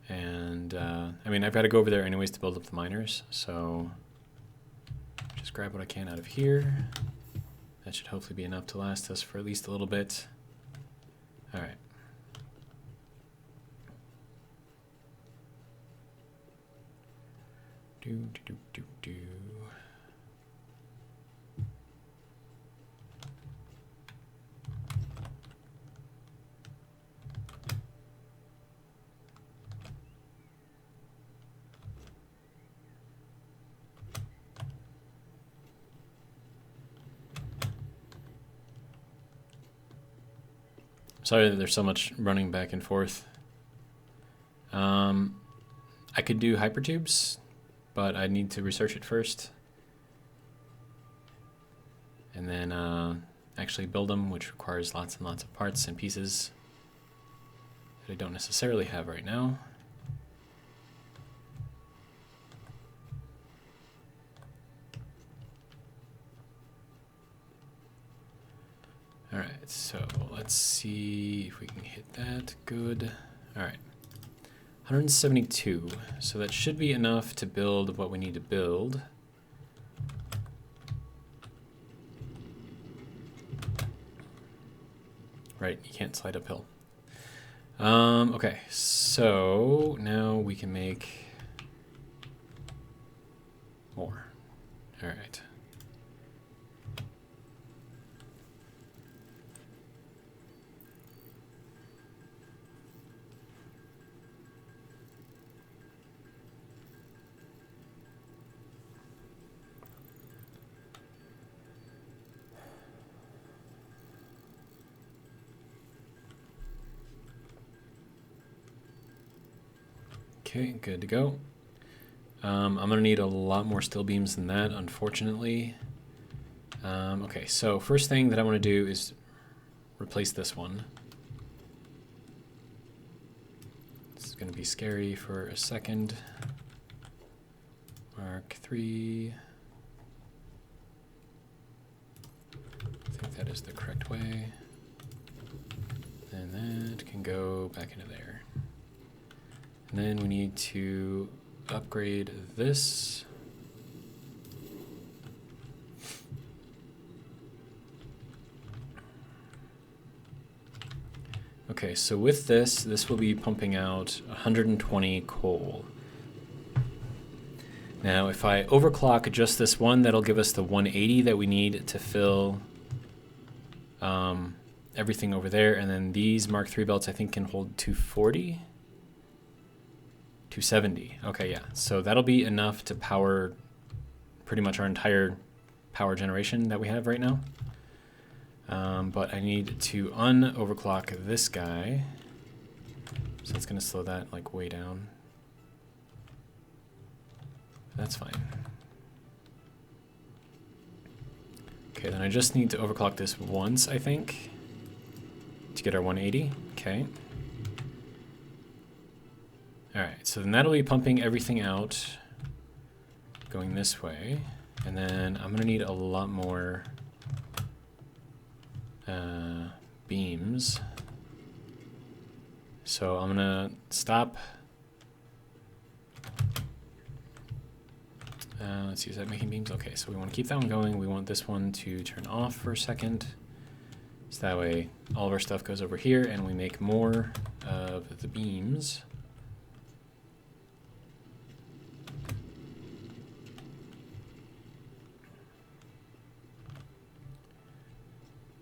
And I mean, I've got to go over there anyways to build up the miners, so just grab what I can out of here. That should hopefully be enough to last us for at least a little bit. All right. Do. Sorry that there's so much running back and forth. I could do hypertubes, but I need to research it first. And then actually build them, which requires lots and lots of parts and pieces that I don't necessarily have right now. All right, so let's see if we can hit that. Good. All right, 172. So that should be enough to build what we need to build. Right, you can't slide uphill. Okay, so now we can make more. All right. Okay, good to go. I'm gonna need a lot more steel beams than that, unfortunately. Okay, so first thing that I want to do is replace this one. This is gonna be scary for a second. Mark 3. I think that is the correct way. And that can go back into there. And then we need to upgrade this. Okay, so with this, this will be pumping out 120 coal. Now, if I overclock just this one, that'll give us the 180 that we need to fill everything over there. And then these Mark III belts, I think, can hold 240. 270. Okay, yeah. So that'll be enough to power pretty much our entire power generation that we have right now. But I need to un-overclock this guy. So it's going to slow that like way down. That's fine. Okay, then I just need to overclock this once, I think, to get our 180. Okay. All right, so then that'll be pumping everything out, going this way. And then I'm gonna need a lot more beams. So I'm gonna stop. Let's see, is that making beams? Okay, so we wanna keep that one going. We want this one to turn off for a second. So that way all of our stuff goes over here and we make more of the beams.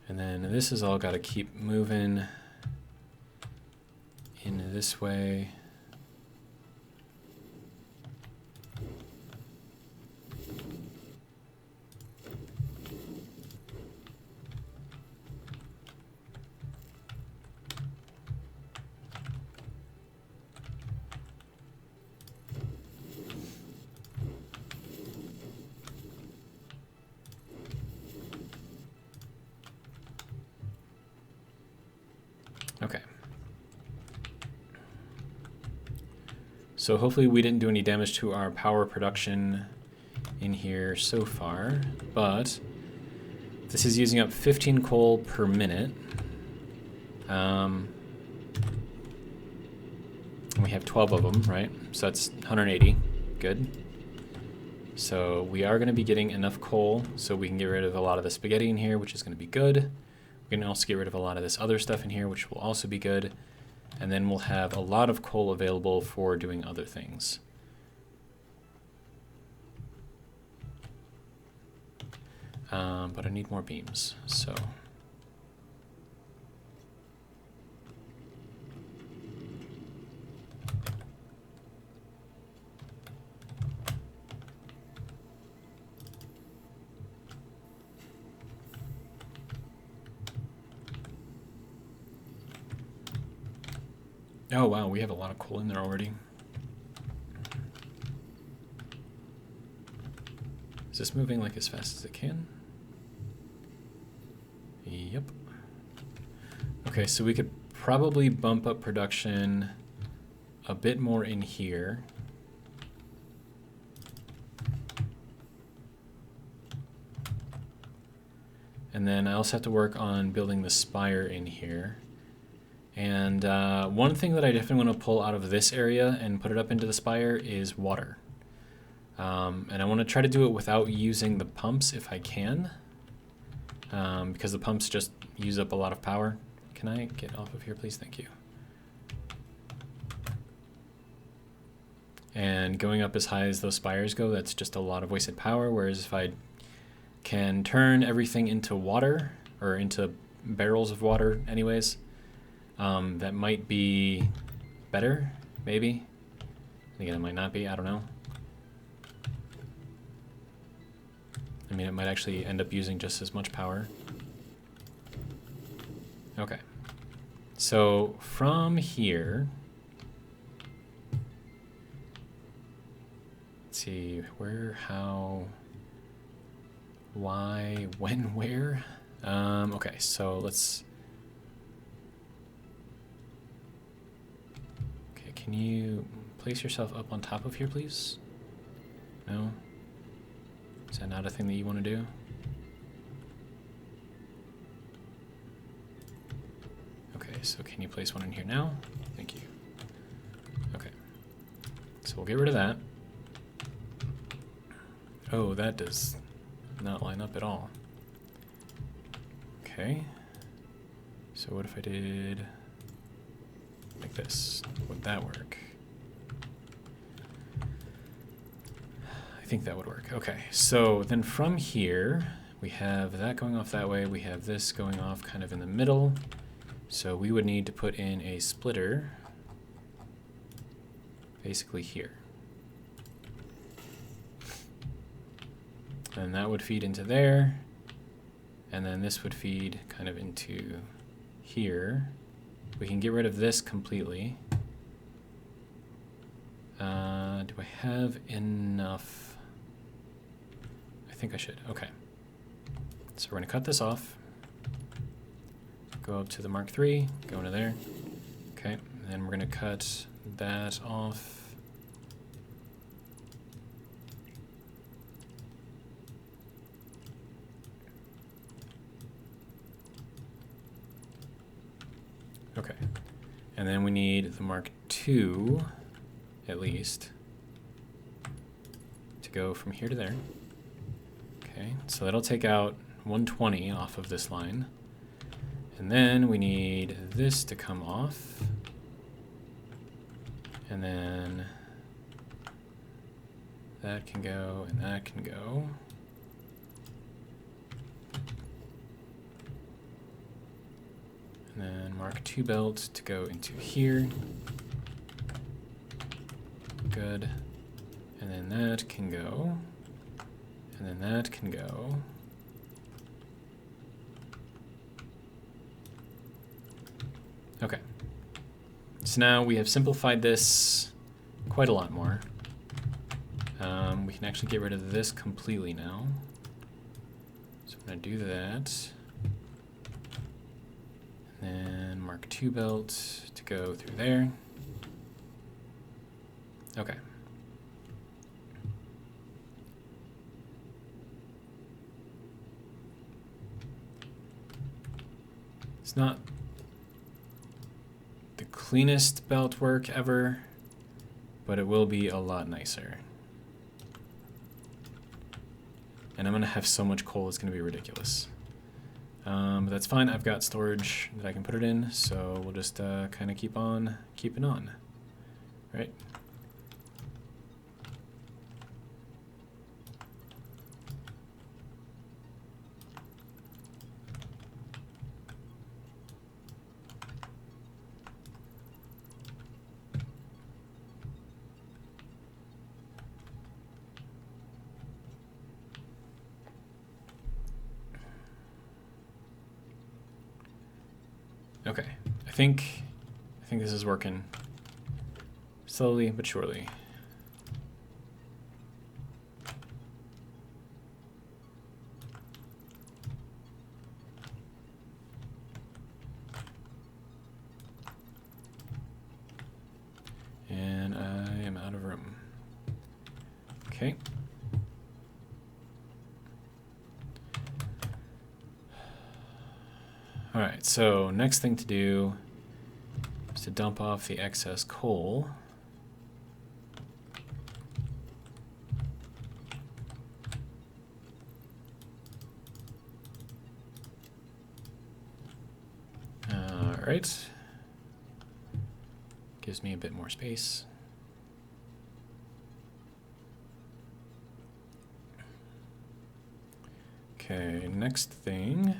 And then this has all got to keep moving in this way. So hopefully we didn't do any damage to our power production in here so far, but this is using up 15 coal per minute. We have 12 of them, right? So that's 180. Good. So we are going to be getting enough coal so we can get rid of a lot of the spaghetti in here, which is going to be good. We can also get rid of a lot of this other stuff in here, which will also be good. And then we'll have a lot of coal available for doing other things. But I need more beams, so... Oh wow, we have a lot of coal in there already. Is this moving like as fast as it can? Yep. Okay, so we could probably bump up production a bit more in here. And then I also have to work on building the spire in here. And one thing that I definitely want to pull out of this area and put it up into the spire is water. And I want to try to do it without using the pumps if I can, because the pumps just use up a lot of power. Can I get off of here, please? Thank you. And going up as high as those spires go, that's just a lot of wasted power, whereas if I can turn everything into water, or into barrels of water anyways, that might be better, maybe. Again, it might not be, I don't know. I mean, it might actually end up using just as much power. Okay. So from here, let's see, where, how, why, when, where? Okay, so let's... Okay, can you place yourself up on top of here, please? No? Is that not a thing that you want to do? Okay, so can you place one in here now? Thank you. Okay. So we'll get rid of that. Oh, that does not line up at all. Okay. So what if I did like this? Would that work? I think that would work. Okay, so then from here, we have that going off that way. We have this going off kind of in the middle. So we would need to put in a splitter basically here. And that would feed into there. And then this would feed kind of into here. We can get rid of this completely. Do I have enough? I think I should. Okay. So we're going to cut this off. Go up to the Mark III, go into there. Okay, and then we're going to cut that off. Okay, and then we need the Mark II, at least, to go from here to there. Okay, so that'll take out 120 off of this line. And then we need this to come off. And then that can go and that can go. And then Mark II belt to go into here. Good. And then that can go. And then that can go. Okay. So now we have simplified this quite a lot more. We can actually get rid of this completely now. So I'm going to do that. And then Mark II belt to go through there. Okay. It's not the cleanest belt work ever, but it will be a lot nicer. And I'm going to have so much coal, it's going to be ridiculous. But that's fine. I've got storage that I can put it in, so we'll just kind of keep on keeping on, right? Okay, I think this is working slowly but surely. And I am out of room. Okay. All right, so next thing to do is to dump off the excess coal. All right. Gives me a bit more space. Okay, next thing.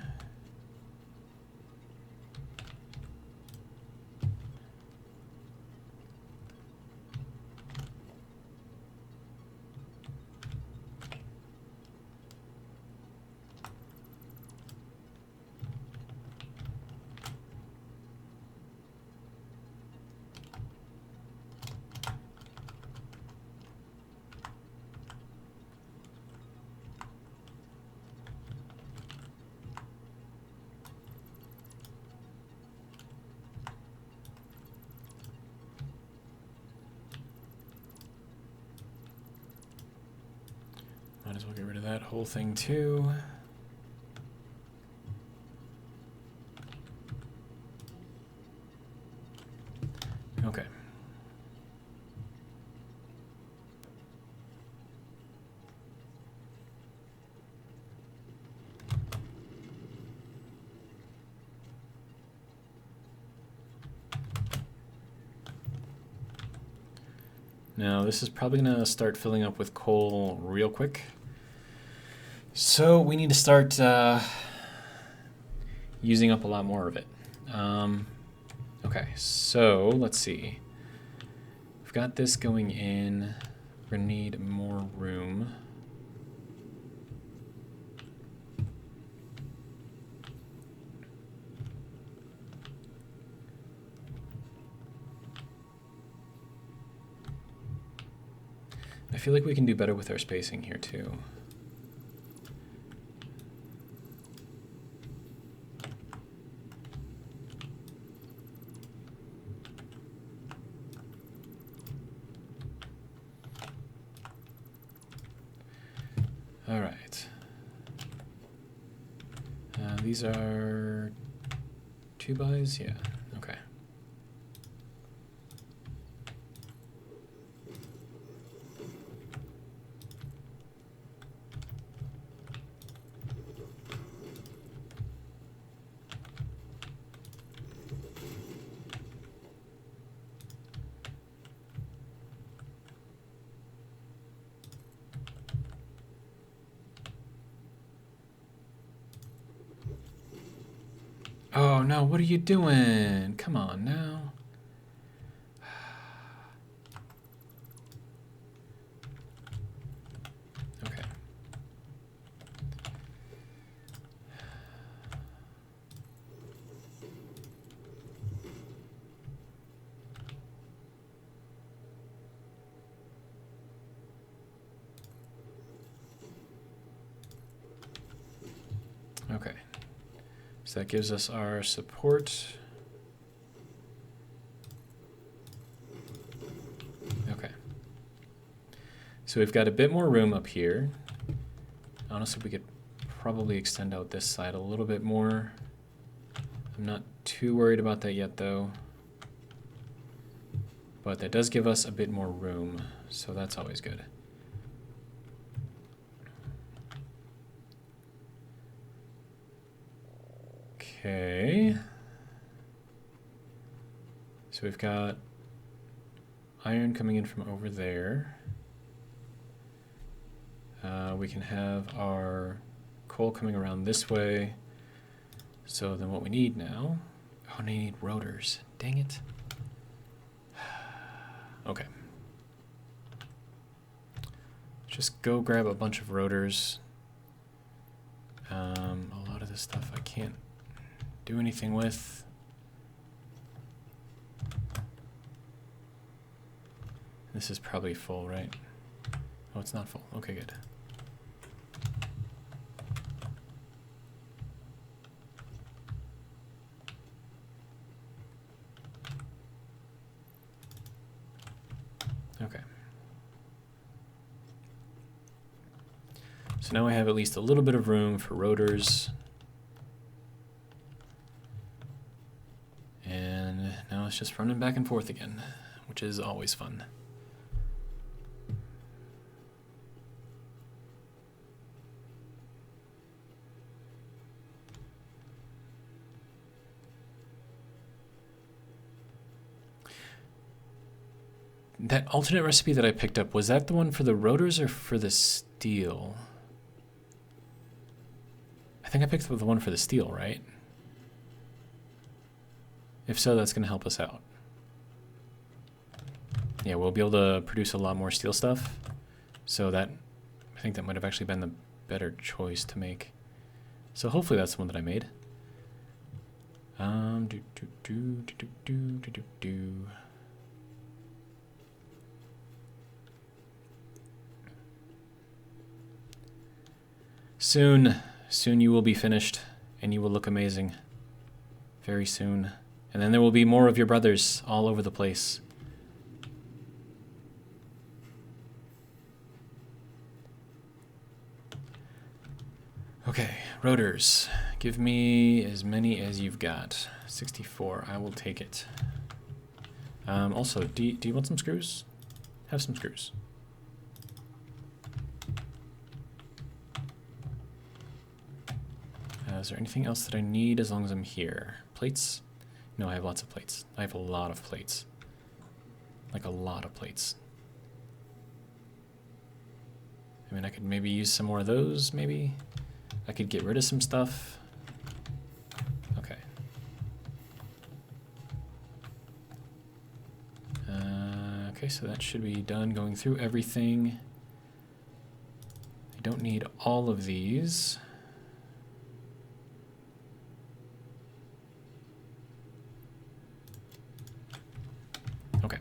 Might as well get rid of that whole thing too. Okay. Now this is probably gonna start filling up with coal real quick. So we need to start using up a lot more of it. Okay, so let's see. We've got this going in. We're gonna need more room. I feel like we can do better with our spacing here too. All right. These are 2x? Yeah, okay. Oh no, what are you doing? Come on now. Okay. Okay. So that gives us our support. Okay. So we've got a bit more room up here. Honestly, we could probably extend out this side a little bit more. I'm not too worried about that yet though. But that does give us a bit more room, so that's always good. Okay. So we've got iron coming in from over there. We can have our coal coming around this way. So then what we need now, oh, I need rotors. Dang it. Okay. Just go grab a bunch of rotors. A lot of this stuff I can't do anything with. This is probably full, right? Oh, it's not full. Okay, good. Okay. So now I have at least a little bit of room for rotors. And now it's just running back and forth again, which is always fun. That alternate recipe that I picked up, was that the one for the rotors or for the steel? I think I picked up the one for the steel, right? If so, that's going to help us out. Yeah, we'll be able to produce a lot more steel stuff. So that, I think that might have actually been the better choice to make. So hopefully that's the one that I made. Soon you will be finished, and you will look amazing. Very soon. And then there will be more of your brothers all over the place. Okay, rotors. Give me as many as you've got. 64, I will take it. Also, do you want some screws? Have some screws. Is there anything else that I need as long as I'm here? Plates? No, I have lots of plates. I have a lot of plates. Like a lot of plates. I mean, I could maybe use some more of those, maybe? I could get rid of some stuff. Okay. Okay, so that should be done going through everything. I don't need all of these. Okay.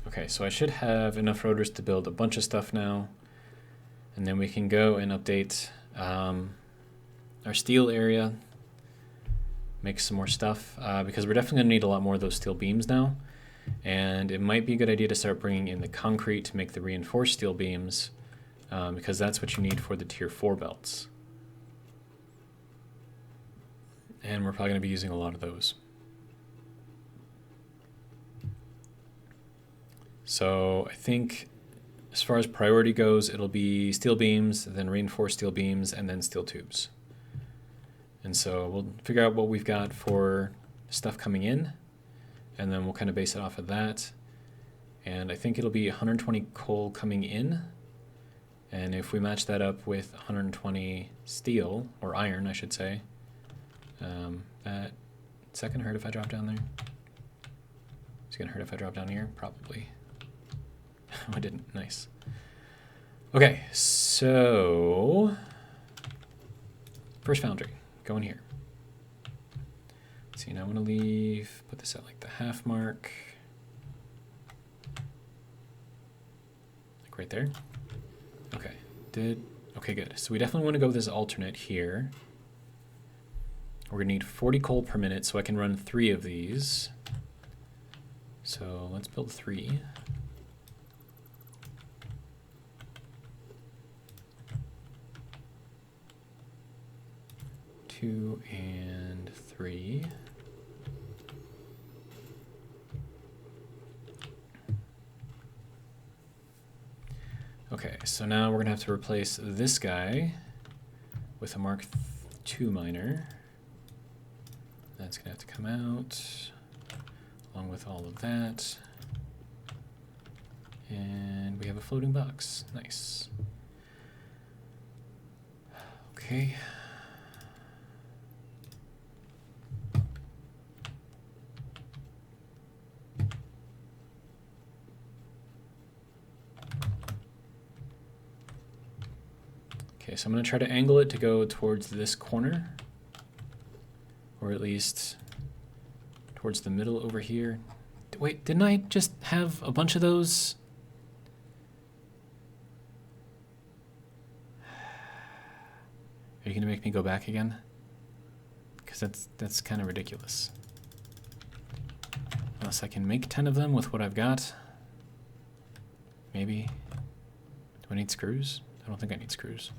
Okay, so I should have enough rotors to build a bunch of stuff now. And then we can go and update our steel area, make some more stuff, because we're definitely going to need a lot more of those steel beams now. And it might be a good idea to start bringing in the concrete to make the reinforced steel beams, because that's what you need for the tier 4 belts. And we're probably going to be using a lot of those. So I think as far as priority goes, it'll be steel beams, then reinforced steel beams, and then steel tubes. And so we'll figure out what we've got for stuff coming in, and then we'll kind of base it off of that. And I think it'll be 120 coal coming in. And if we match that up with 120 steel, or iron, I should say, that is that gonna hurt if I drop down there? Is it gonna hurt if I drop down here? Probably. Oh, I didn't. Nice. Okay, so first foundry, going here. Let's see, now I'm gonna leave, put this at like the half mark. Like right there. Okay, Okay, good. So we definitely want to go with this alternate here. We're going to need 40 coal per minute, so I can run 3 of these. So let's build 3. Two and 3. Okay, so now we're going to have to replace this guy with a Mark II miner. That's going to have to come out along with all of that. And we have a floating box. Nice. Okay. Okay, so I'm going to try to angle it to go towards this corner, or at least towards the middle over here. Wait, didn't I just have a bunch of those? Are you going to make me go back again? Because that's kind of ridiculous. Unless I can make 10 of them with what I've got. Maybe. Do I need screws? I don't think I need screws.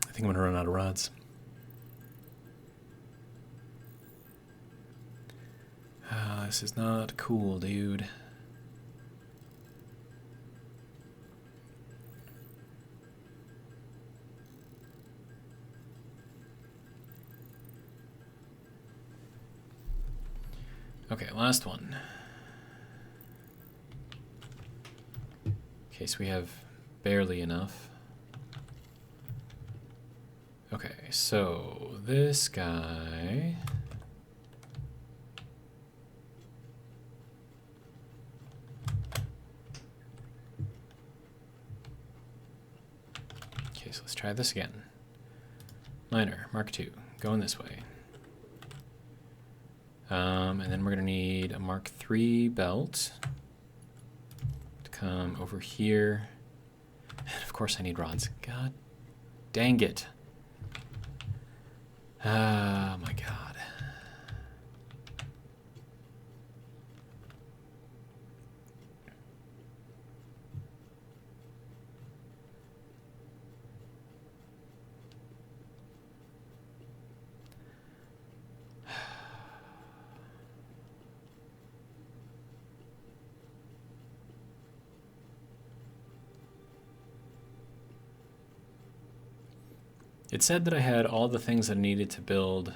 I think I'm gonna run out of rods. This is not cool, dude. Okay, last one. Okay, so we have barely enough. Okay, so this guy... Okay, so let's try this again. Miner, Mark II, going this way. And then we're going to need a Mark III belt to come over here. And of course I need rods. God dang it. Oh my god. It said that I had all the things that I needed to build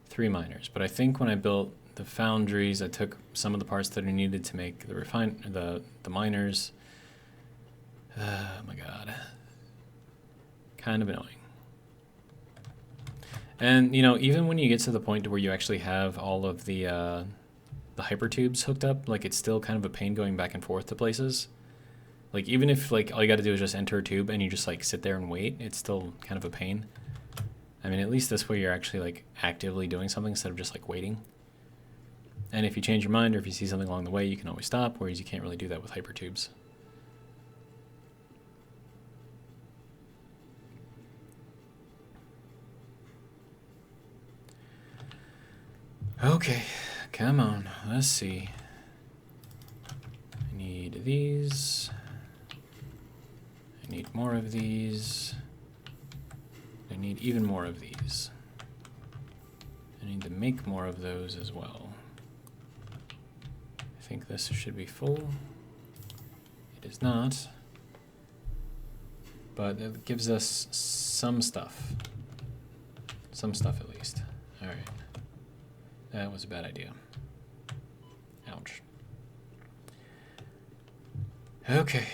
3 miners, but I think when I built the foundries, I took some of the parts that I needed to make the miners. Oh my god. Kind of annoying. And, you know, even when you get to the point where you actually have all of the hypertubes hooked up, like, it's still kind of a pain going back and forth to places. Like, even if, like, all you gotta do is just enter a tube and you just, like, sit there and wait, it's still kind of a pain. I mean, at least this way you're actually, like, actively doing something instead of just, like, waiting. And if you change your mind or if you see something along the way, you can always stop, whereas you can't really do that with hypertubes. Okay, come on, let's see. I need these. I need more of these. I need even more of these. I need to make more of those as well. I think this should be full. It is not. But it gives us some stuff. Some stuff at least. Alright. That was a bad idea. Ouch. Okay.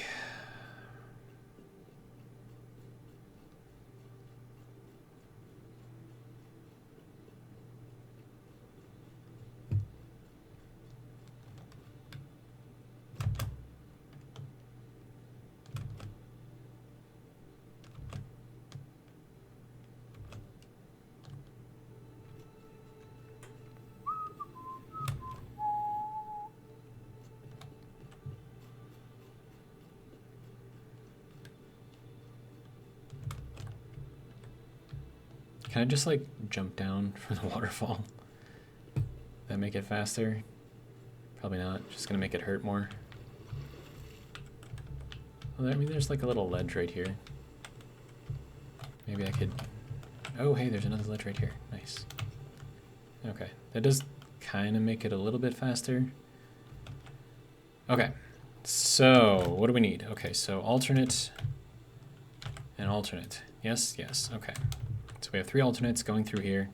Can I just like jump down from the waterfall? That make it faster? Probably not. Just gonna make it hurt more. Well, I mean, there's like a little ledge right here. Maybe I could... Oh, hey, there's another ledge right here. Nice. Okay, that does kind of make it a little bit faster. Okay, so what do we need? Okay, so alternate and alternate. Yes, yes, okay. So we have 3 alternates going through here.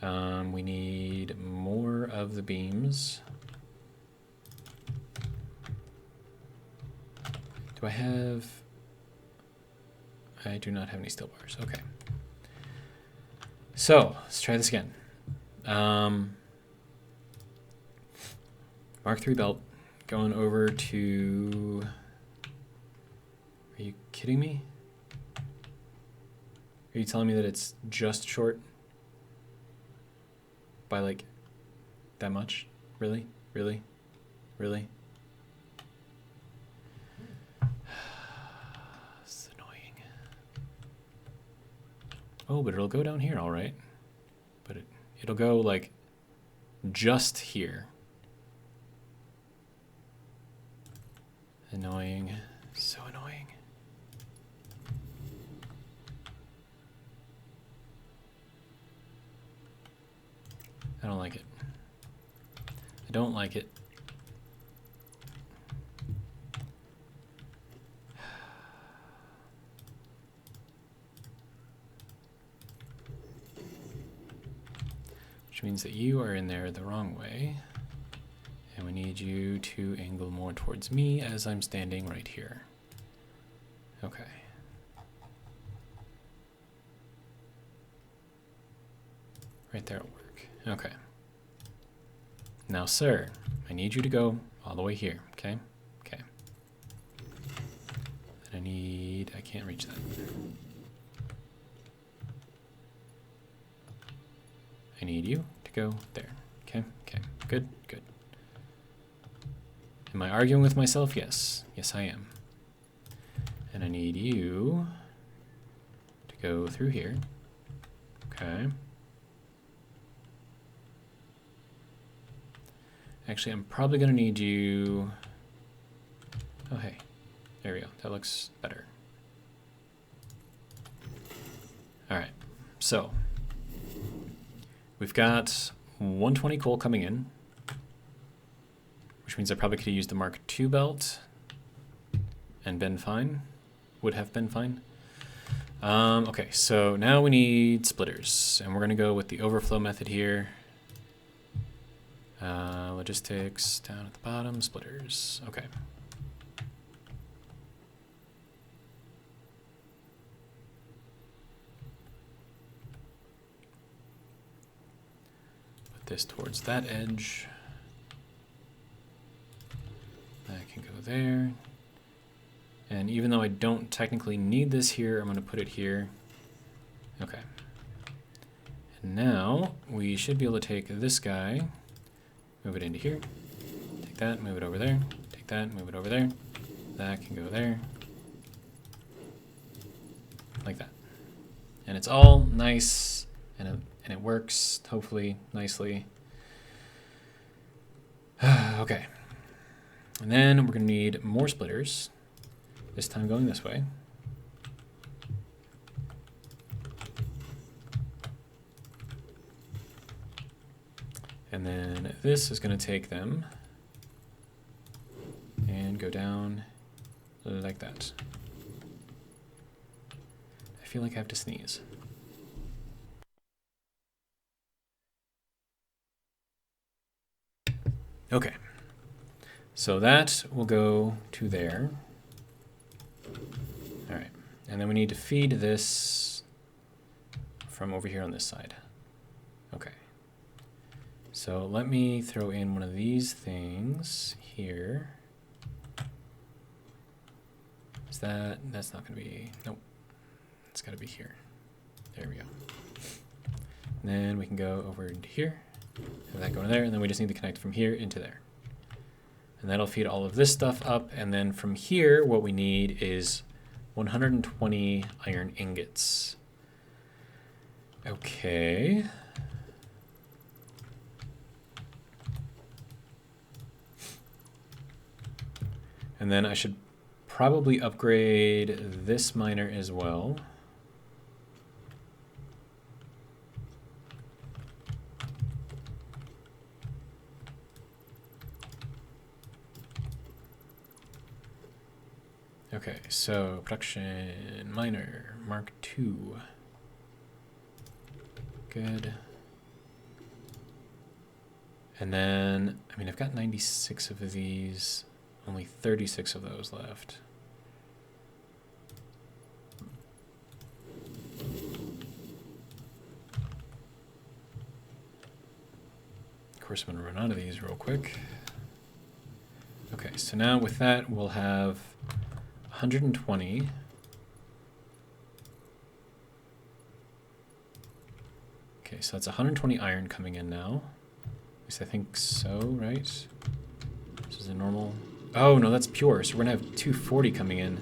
We need more of the beams. Do I have... I do not have any steel bars. Okay. So, let's try this again. Mark 3 belt. Going over to... Are you kidding me? Are you telling me that it's just short? By like that much? Really? Really? Really? This is annoying. Oh, but it'll go down here, all right. But it'll go like just here. Annoying. So annoying. I don't like it. I don't like it. Which means that you are in there the wrong way. And we need you to angle more towards me as I'm standing right here. Okay. Right there will work. Okay. Now, sir, I need you to go all the way here, okay? Okay. And I can't reach that. I need you to go there, okay? Okay, good, good. Am I arguing with myself? Yes. Yes, I am. And I need you to go through here. Okay. Actually, I'm probably going to need you... Oh, hey. There we go. That looks better. All right. So, we've got 120 coal coming in, which means I probably could have used the Mark II belt and been fine. Would have been fine. Okay, so now we need splitters, and we're going to go with the overflow method here. Logistics down at the bottom, splitters. Okay. Put this towards that edge. That can go there. And even though I don't technically need this here, I'm going to put it here. Okay. And now we should be able to take this guy, move it into here, take that, move it over there, take that, move it over there. That can go there. Like that. And it's all nice, and it works, hopefully, nicely. Okay. And then we're going to need more splitters, this time going this way. And then this is going to take them and go down like that. I feel like I have to sneeze. Okay. So that will go to there. All right. And then we need to feed this from over here on this side. Okay. So let me throw in one of these things here. Is that's not going to be, nope. It's got to be here. There we go. And then we can go over into here, have that go in there, and then we just need to connect from here into there. And that'll feed all of this stuff up, and then from here, what we need is 120 iron ingots. Okay. And then I should probably upgrade this miner as well. Okay, so production miner Mark II. Good. And then, I mean, I've got 96 of these, only 36 of those left. Of course, I'm going to run out of these real quick. Okay, so now with that, we'll have 120. Okay, so that's 120 iron coming in now. At least I think so, right? This is a normal... Oh, no, that's pure, so we're going to have 240 coming in.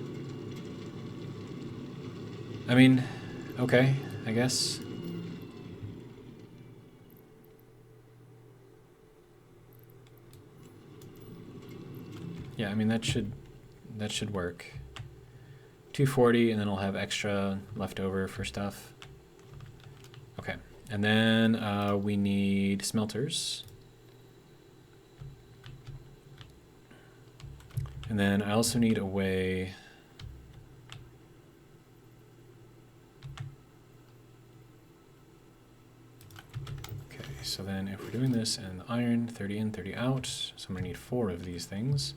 I mean, okay, I guess. Yeah, I mean, that should work. 240, and then I'll have extra left over for stuff. Okay, and then we need smelters. And then I also need a way... Okay, so then if we're doing this and the iron, 30 in, 30 out, so I'm going to need 4 of these things.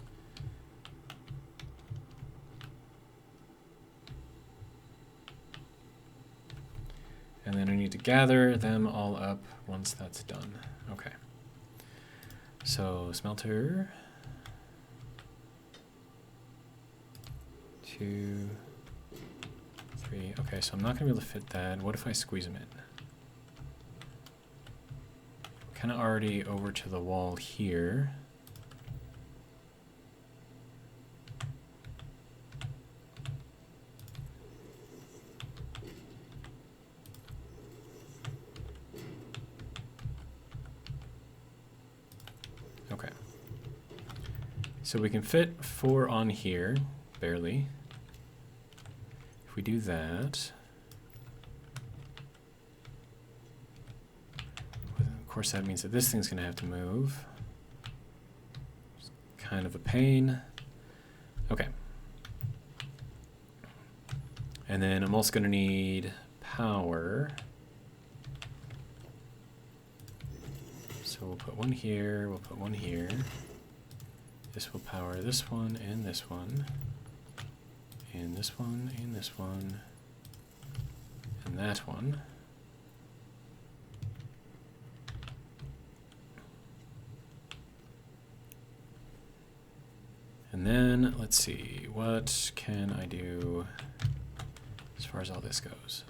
And then I need to gather them all up once that's done. Okay. So smelter. 2, 3. Okay, so I'm not going to be able to fit that. What if I squeeze them in? Kind of already over to the wall here. Okay. So we can fit 4 on here, barely. If we do that, of course that means that this thing's going to have to move. It's kind of a pain. Okay. And then I'm also going to need power. So we'll put one here, we'll put one here. This will power this one and this one. And this one, and this one, and that one. And then, let's see, what can I do as far as all this goes?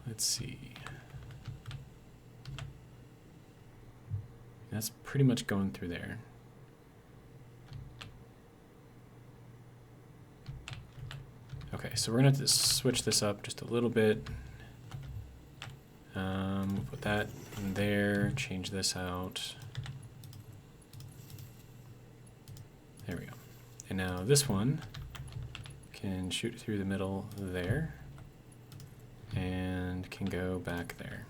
Let's see. That's pretty much going through there. Okay, so we're going to have to switch this up just a little bit. We'll put that in there, change this out. There we go. And now this one can shoot through the middle there and can go back there.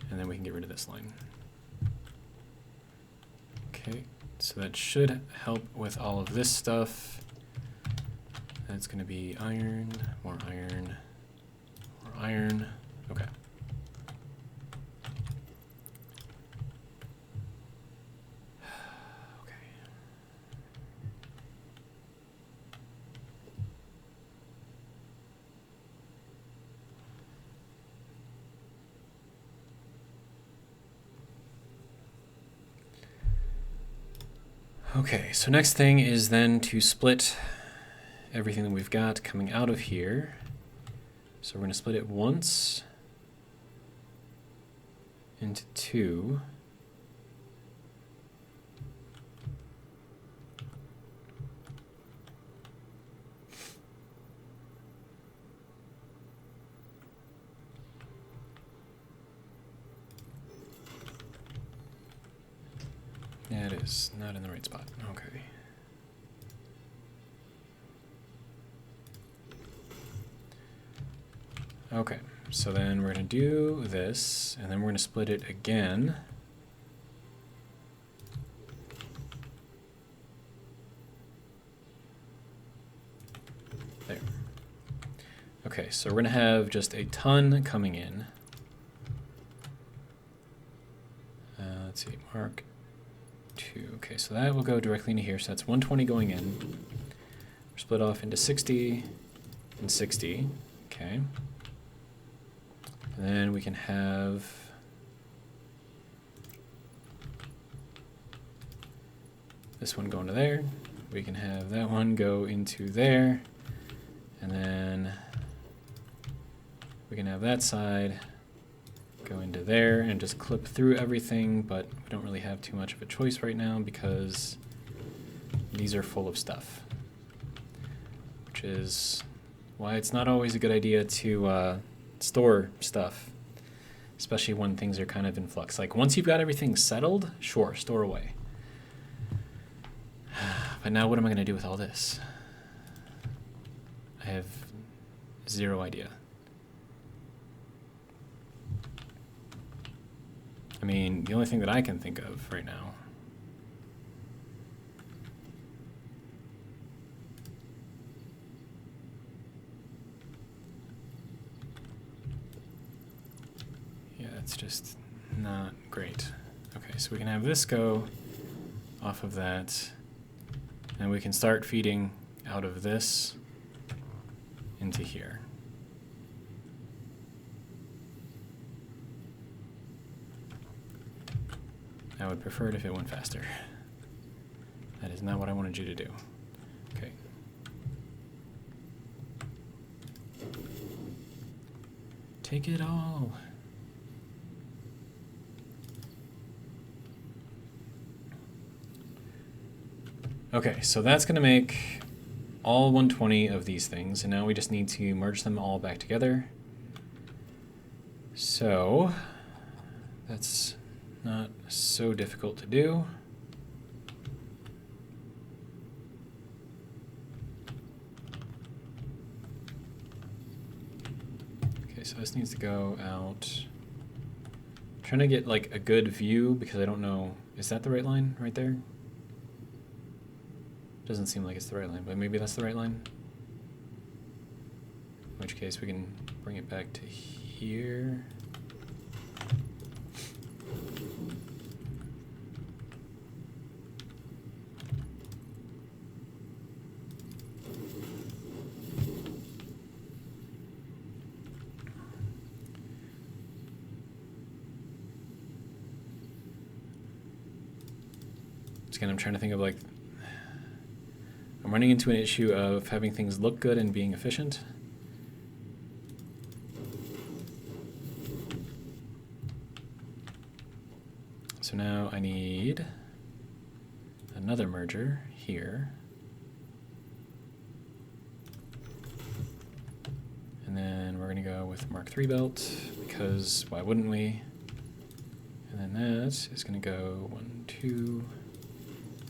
And then we can get rid of this line. Okay, so that should help with all of this stuff. That's going to be iron, more iron, more iron. Okay. Okay, so next thing is then to split everything that we've got coming out of here. So we're going to split it once into 2. Yeah, it is. Not in the right spot. Okay. Okay, so then we're going to do this, and then we're going to split it again. There. Okay, so we're going to have just a ton coming in. Let's see, mark 2. Okay, so that will go directly into here, so that's 120 going in. We're split off into 60 and 60. Okay. And then we can have this one go into there. We can have that one go into there. And then we can have that side go into there and just clip through everything, but we don't really have too much of a choice right now because these are full of stuff, which is why it's not always a good idea to store stuff, especially when things are kind of in flux. Like once you've got everything settled, sure, store away. But now what am I going to do with all this? I have zero idea. I mean, the only thing that I can think of right now it's just not great. Okay, so we can have this go off of that, and we can start feeding out of this into here. I would prefer it if it went faster. That is not what I wanted you to do. Okay. Take it all. Okay, so that's going to make all 120 of these things, and now we just need to merge them all back together. So that's not so difficult to do. Okay, so this needs to go out. I'm trying to get like a good view because I don't know, is that the right line right there? Doesn't seem like it's the right line, but maybe that's the right line. In which case we can bring it back to here. Again, I'm trying to think of like, I'm running into an issue of having things look good and being efficient. So now I need another merger here. And then we're going to go with Mark III belt because why wouldn't we? And then that is going to go 1, 2,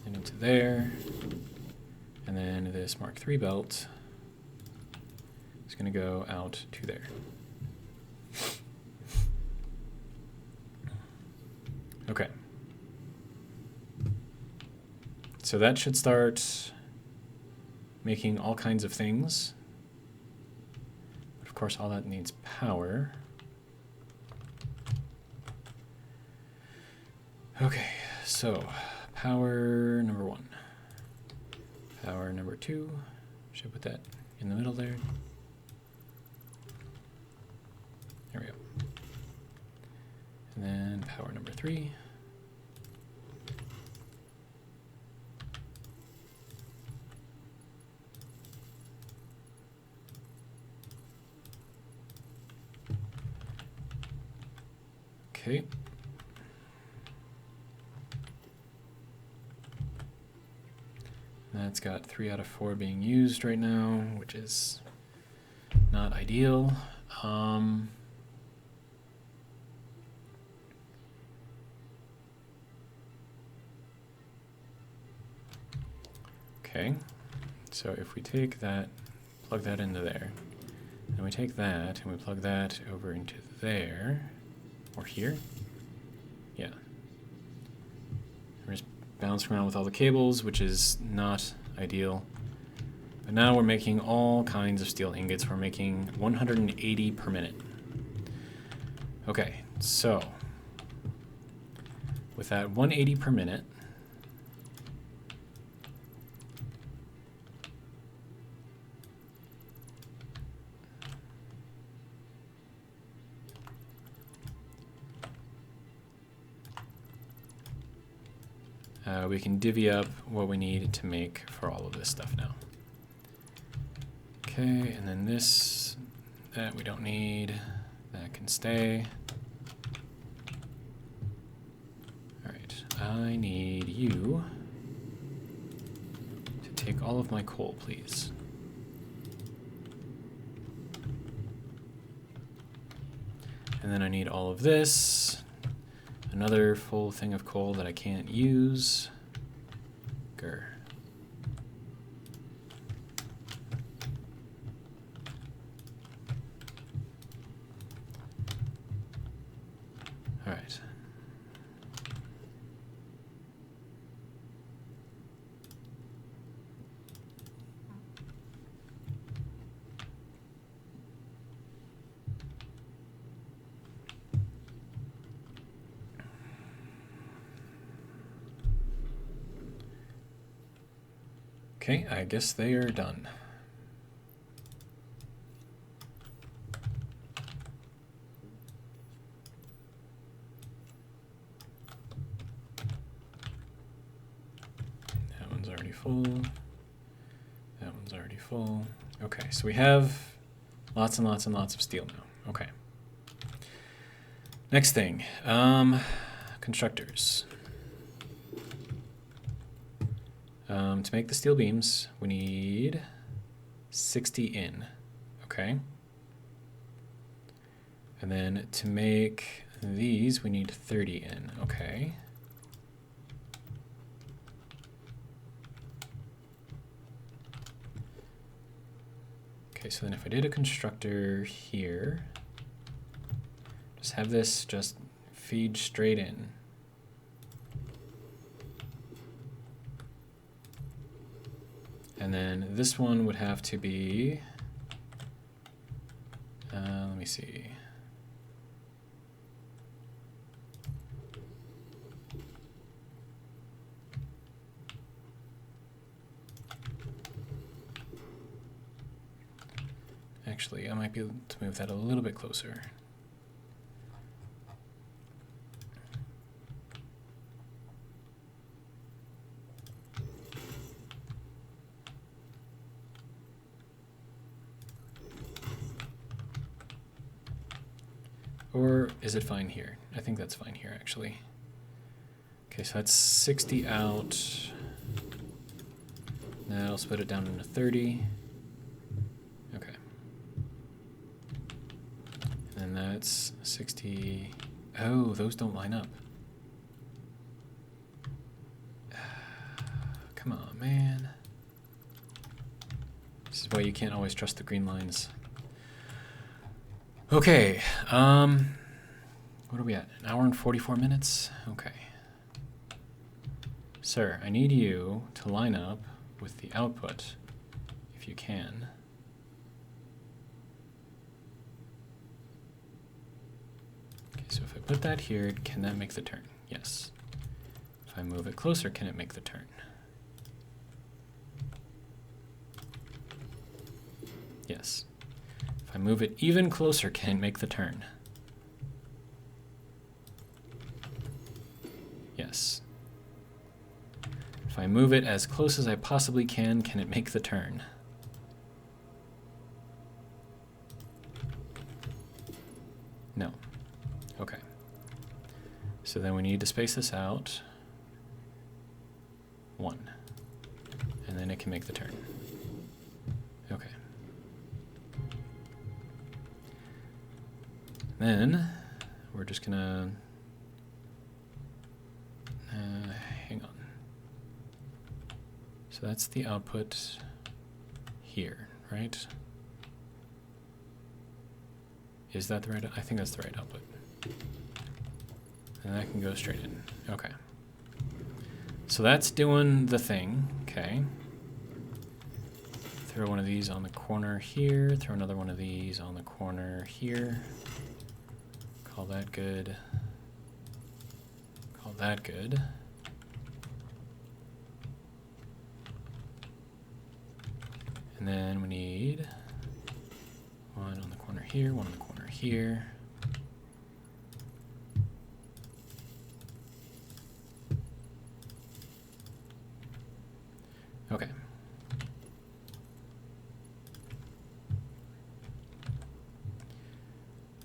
and into there. And then this Mark III belt is going to go out to there. Okay. So that should start making all kinds of things. But of course, all that needs power. Okay, so power number 1. Power number 2, should put that in the middle there. There we go. And then power number 3. Okay. That's got 3 out of 4 being used right now, which is not ideal. Okay, so if we take that, plug that into there, and we take that and we plug that over into there, or here, yeah. We're just bouncing around with all the cables, which is not ideal. But now we're making all kinds of steel ingots. We're making 180 per minute. Okay, so with that 180 per minute, we can divvy up what we need to make for all of this stuff now. Okay, and then this, that we don't need, that can stay. All right, I need you to take all of my coal, please. And then I need all of this, another full thing of coal that I can't use. Grr. All right. Okay, I guess they are done. That one's already full. That one's already full. Okay, so we have lots and lots and lots of steel now. Okay. Next thing, constructors. To make the steel beams, we need 60 in, okay? And then to make these, we need 30 in, okay? Okay, so then if I did a constructor here, just have this just feed straight in. And then this one would have to be, let me see. Actually, I might be able to move that a little bit closer. Or is it fine here? I think that's fine here, actually. Okay, so that's 60 out. That'll split it down into 30. Okay. And then that's 60. Oh, those don't line up. Come on, man. This is why you can't always trust the green lines. Okay, what are we at? An hour and 44 minutes? Okay. Sir, I need you to line up with the output, if you can. Okay, so if I put that here, can that make the turn? Yes. If I move it closer, can it make the turn? Yes. If I move it even closer, can it make the turn? Yes. If I move it as close as I possibly can it make the turn? No. Okay. So then we need to space this out. 1. And then it can make the turn. Okay. Then we're just gonna hang on. So that's the output here, right? Is that the right? I think that's the right output. And that can go straight in. Okay. So that's doing the thing. Okay. Throw one of these on the corner here. Throw another one of these on the corner here. Call that good. Call that good. And then we need one on the corner here, one on the corner here. Okay.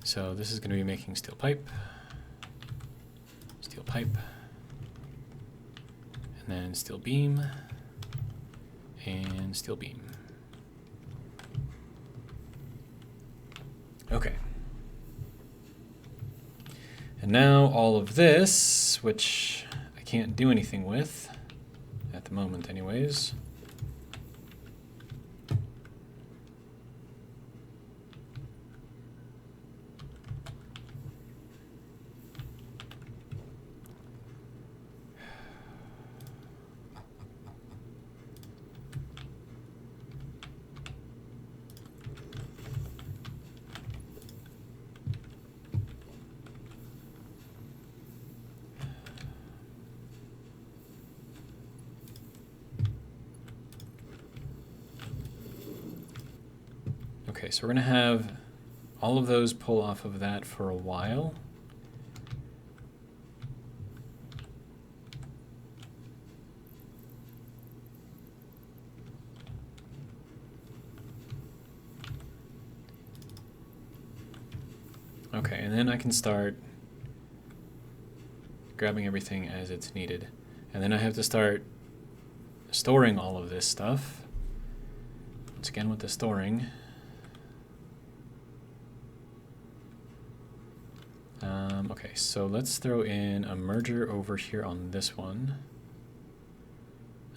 So this is going to be making steel pipe, and then steel beam, and steel beam. Okay. And now all of this, which I can't do anything with, at the moment anyways. Okay, so we're going to have all of those pull off of that for a while. Okay, and then I can start grabbing everything as it's needed. And then I have to start storing all of this stuff. Once again with the storing. Okay, so let's throw in a merger over here on this one.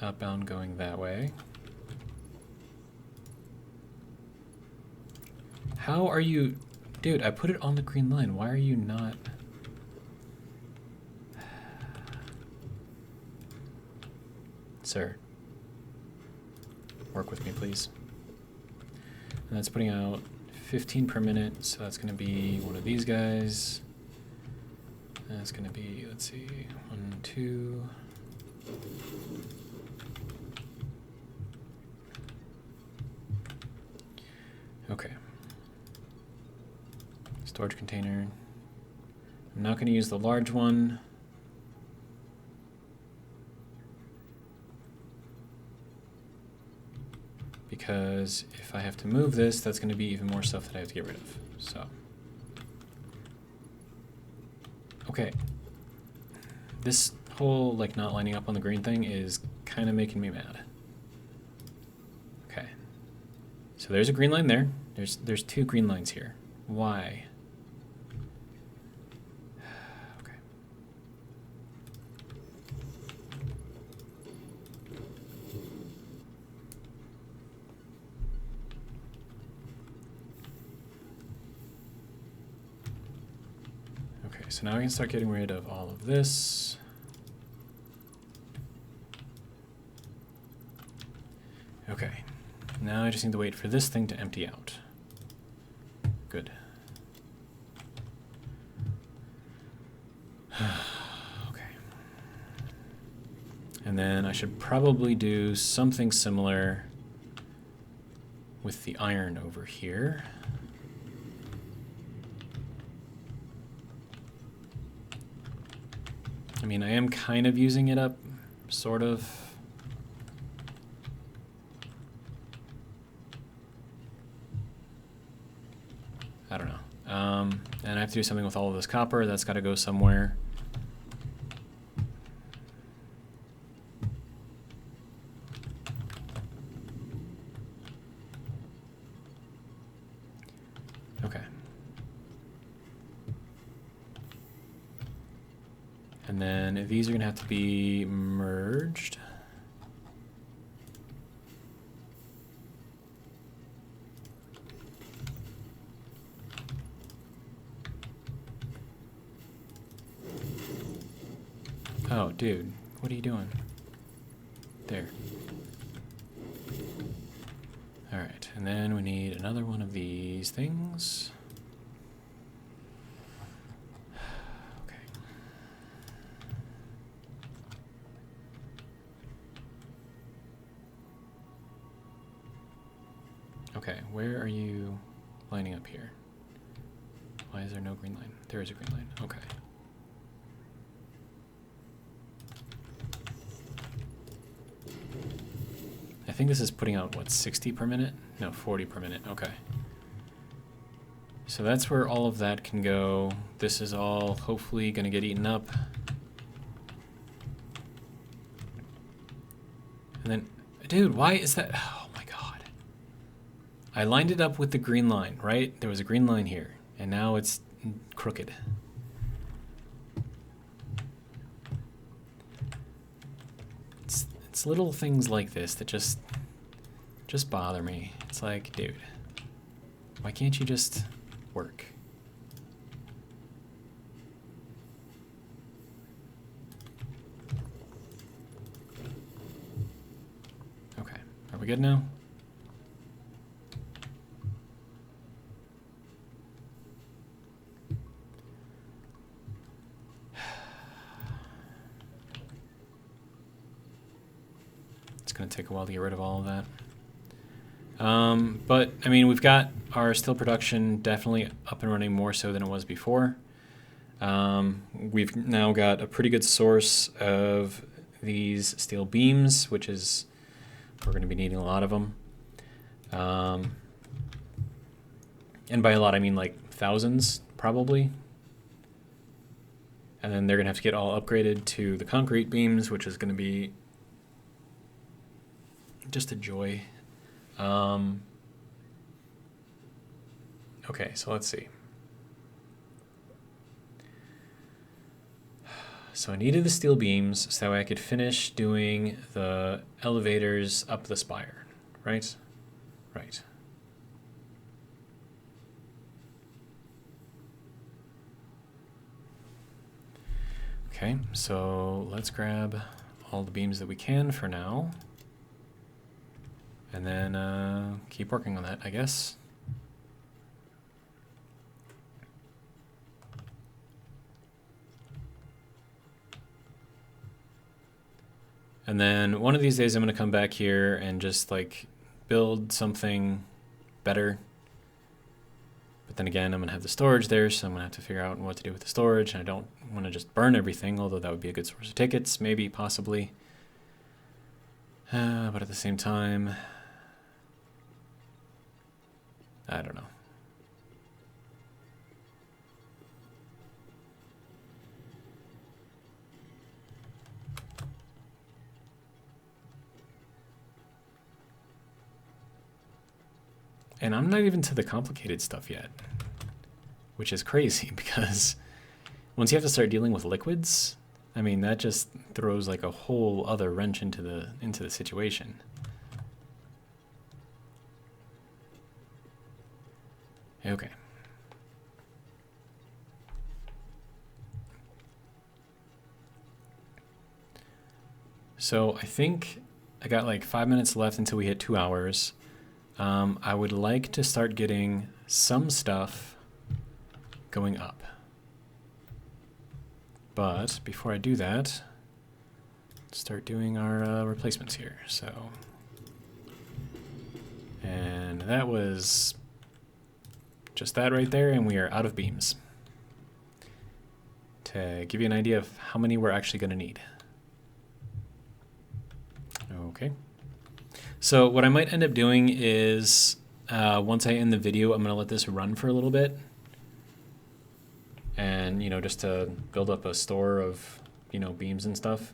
Outbound going that way. How are you... Dude, I put it on the green line. Why are you not... Sir. Work with me, please. And that's putting out 15 per minute, so that's going to be one of these guys. And that's going to be, let's see, 1, 2... Okay. Storage container. I'm not going to use the large one. Because if I have to move this, that's going to be even more stuff that I have to get rid of. So, okay. This whole like not lining up on the green thing is kind of making me mad. Okay. So there's a green line there. There's 2 green lines here. Why? Okay. Okay, so now I can start getting rid of all of this. Okay, now I just need to wait for this thing to empty out. Good. Okay. And then I should probably do something similar with the iron over here. I mean, I am kind of using it up, sort of. I don't know. And I have to do something with all of this copper. That's got to go somewhere. Okay. And then these are going to have to be merged. Oh, dude, what are you doing? There. Alright, and then we need another one of these things. Okay. Okay, where are you lining up here? Why is there no green line? There is a green line. Okay. I think this is putting out, what, 60 per minute? No, 40 per minute. Okay. So that's where all of that can go. This is all hopefully going to get eaten up. And then, dude, why is that? Oh my god. I lined it up with the green line, right? There was a green line here, and now it's crooked. It's little things like this that just bother me. It's like, dude, why can't you just work? Okay, are we good now? It's going to take a while to get rid of all of that. But, I mean, we've got our steel production definitely up and running more so than it was before. We've now got a pretty good source of these steel beams, which is, we're going to be needing a lot of them. And by a lot, I mean like thousands, probably. And then they're going to have to get all upgraded to the concrete beams, which is going to be just a joy. Okay, so let's see. So I needed the steel beams so I could finish doing the elevators up the spire, right? Right. Okay, so let's grab all the beams that we can for now. And then keep working on that, I guess. And then one of these days I'm going to come back here and just like build something better. But then again, I'm going to have the storage there, so I'm going to have to figure out what to do with the storage. And I don't want to just burn everything, although that would be a good source of tickets, maybe, possibly. But at the same time, I don't know. And I'm not even to the complicated stuff yet, which is crazy because once you have to start dealing with liquids, I mean, that just throws like a whole other wrench into the situation. Okay. So I think I got like 5 minutes left until we hit 2 hours. I would like to start getting some stuff going up. But before I do that, start doing our replacements here. So, and that was just that right there, and we are out of beams. To give you an idea of how many we're actually going to need. Okay. So what I might end up doing is, once I end the video, I'm going to let this run for a little bit. And, you know, just to build up a store of, you know, beams and stuff.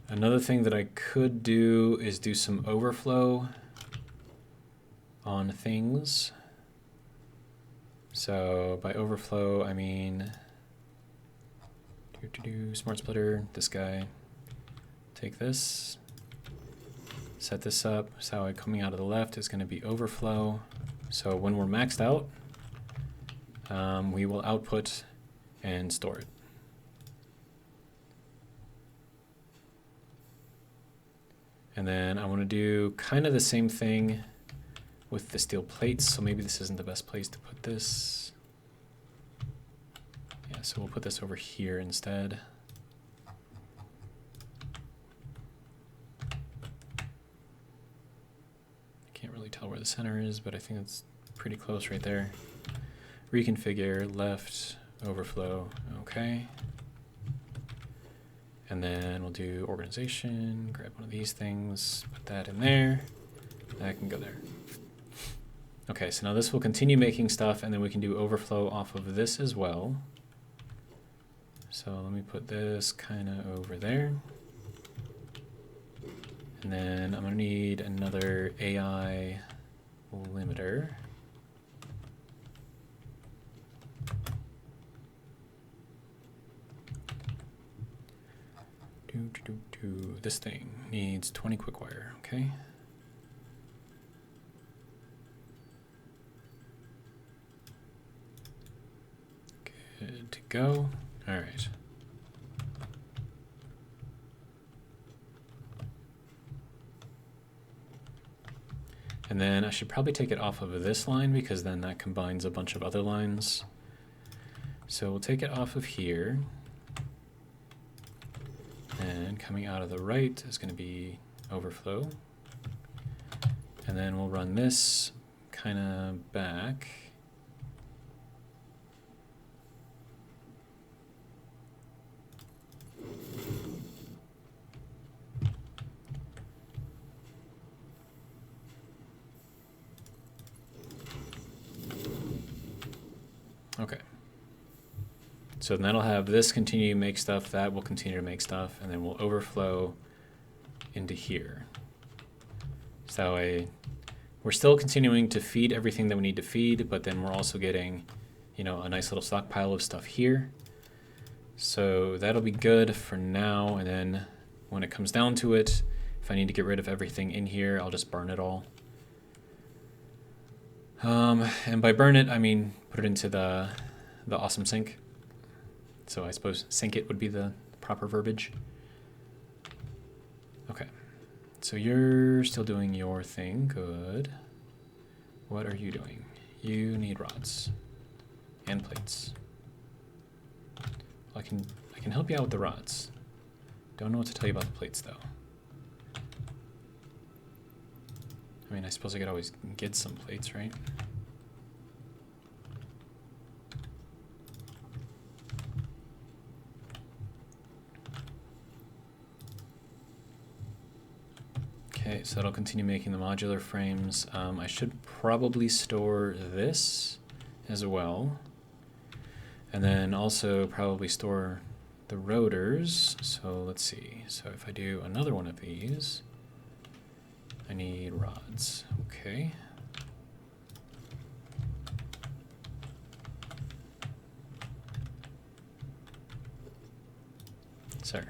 Another thing that I could do is do some overflow on things. So by overflow, I mean smart splitter, this guy. Take this, set this up, so coming out of the left is going to be overflow. So when we're maxed out, we will output and store it. And then I want to do kind of the same thing with the steel plates, so maybe this isn't the best place to put this. Yeah, so we'll put this over here instead. Can't really tell where the center is, but I think it's pretty close right there. Reconfigure, left, overflow, okay. And then we'll do organization, grab one of these things, put that in there. That can go there. Okay, so now this will continue making stuff, and then we can do overflow off of this as well. So let me put this kind of over there. And then I'm gonna need another AI limiter. This thing needs 20 quick wire, okay? Good to go. All right. And then I should probably take it off of this line because then that combines a bunch of other lines. So we'll take it off of here. And coming out of the right is going to be overflow. And then we'll run this kind of back. Okay. So then that'll have this continue to make stuff, that will continue to make stuff, and then we'll overflow into here. So that way we're still continuing to feed everything that we need to feed, but then we're also getting, you know, a nice little stockpile of stuff here. So that'll be good for now, and then when it comes down to it, if I need to get rid of everything in here, I'll just burn it all. And by burn it, I mean put it into the awesome sink. So I suppose sink it would be the proper verbiage. Okay, so you're still doing your thing, good. What are you doing? You need rods and plates. Well, I can help you out with the rods. Don't know what to tell you about the plates though. I mean, I suppose I could always get some plates, right? Okay, so that'll continue making the modular frames. I should probably store this as well. And then also probably store the rotors. So let's see. So if I do another one of these, I need rods. Okay. Sir,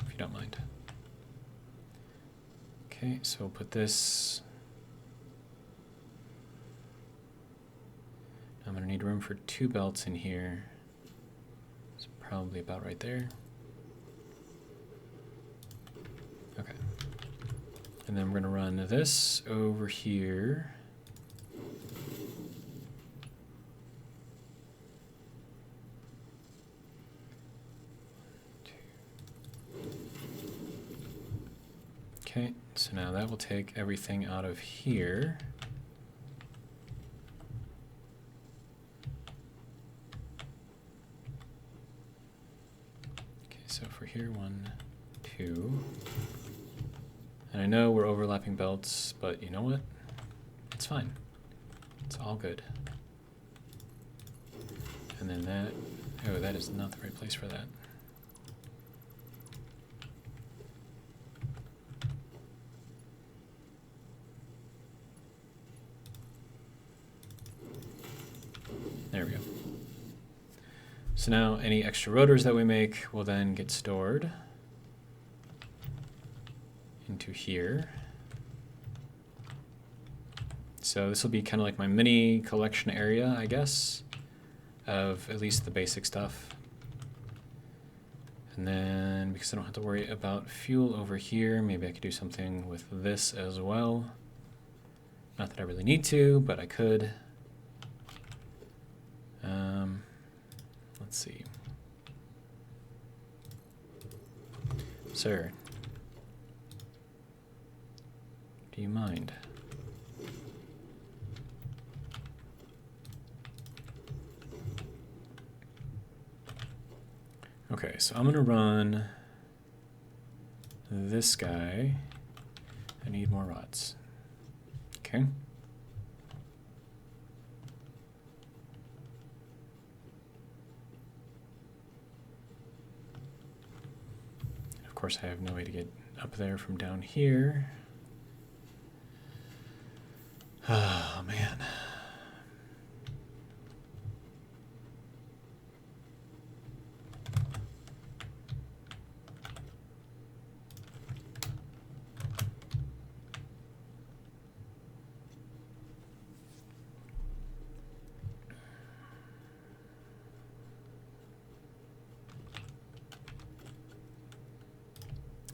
if you don't mind. Okay, so we'll put this. I'm going to need room for 2 belts in here. It's probably about right there. Okay. And then we're going to run this over here. Okay, so now that will take everything out of here. Okay, so for here, 1, 2. And I know we're overlapping belts, but you know what? It's fine. It's all good. And then that, oh, that is not the right place for that. There we go. So now any extra rotors that we make will then get stored into here. So this will be kind of like my mini collection area, I guess, of at least the basic stuff. And then, because I don't have to worry about fuel over here, maybe I could do something with this as well. Not that I really need to, but I could. Let's see. Sir, do you mind? Okay, so I'm gonna run this guy. I need more rods. Okay. Of course, I have no way to get up there from down here. Oh, man.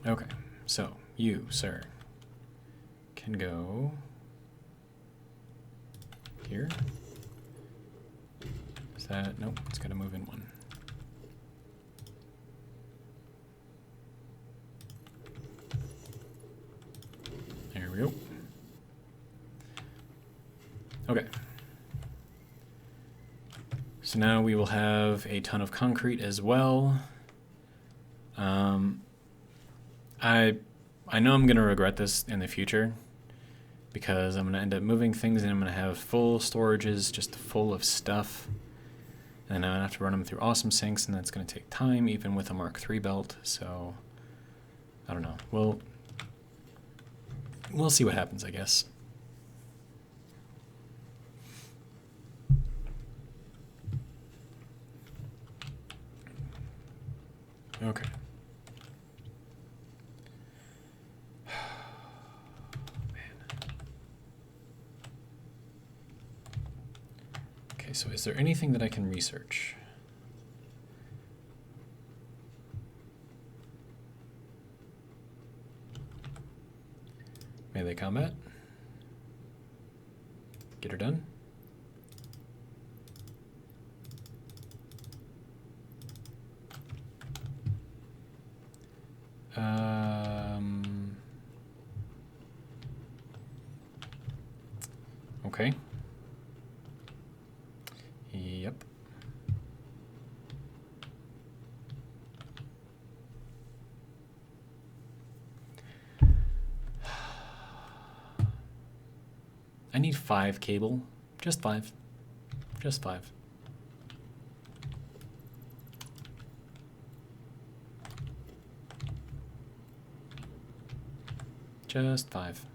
Okay, so you, sir, can go here. Is that, nope, it's gotta move in one. There we go. Okay. So now we will have a ton of concrete as well. I know I'm going to regret this in the future because I'm going to end up moving things and I'm going to have full storages just full of stuff. And I'm going to have to run them through awesome sinks, and that's going to take time even with a Mark III belt. So I don't know. We'll see what happens, I guess. Okay. Okay, so is there anything that I can research? Melee combat. Get her done. Okay. Yep. I need 5 cable. Just 5. Just 5. Just 5.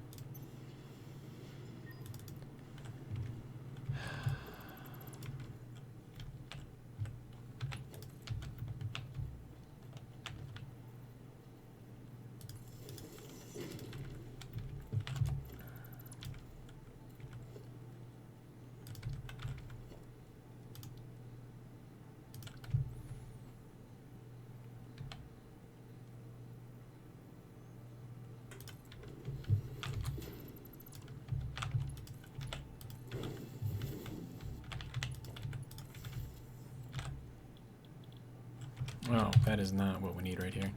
Oh, that is not what we need right here.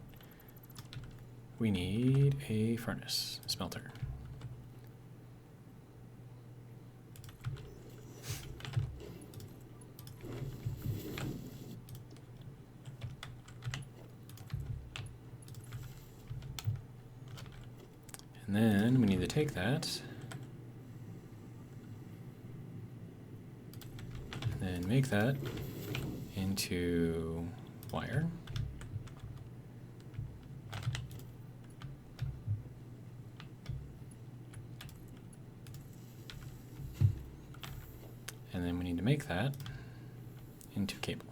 We need a furnace, smelter. And then we need to take that and then make that into wire. And then we need to make that into cable.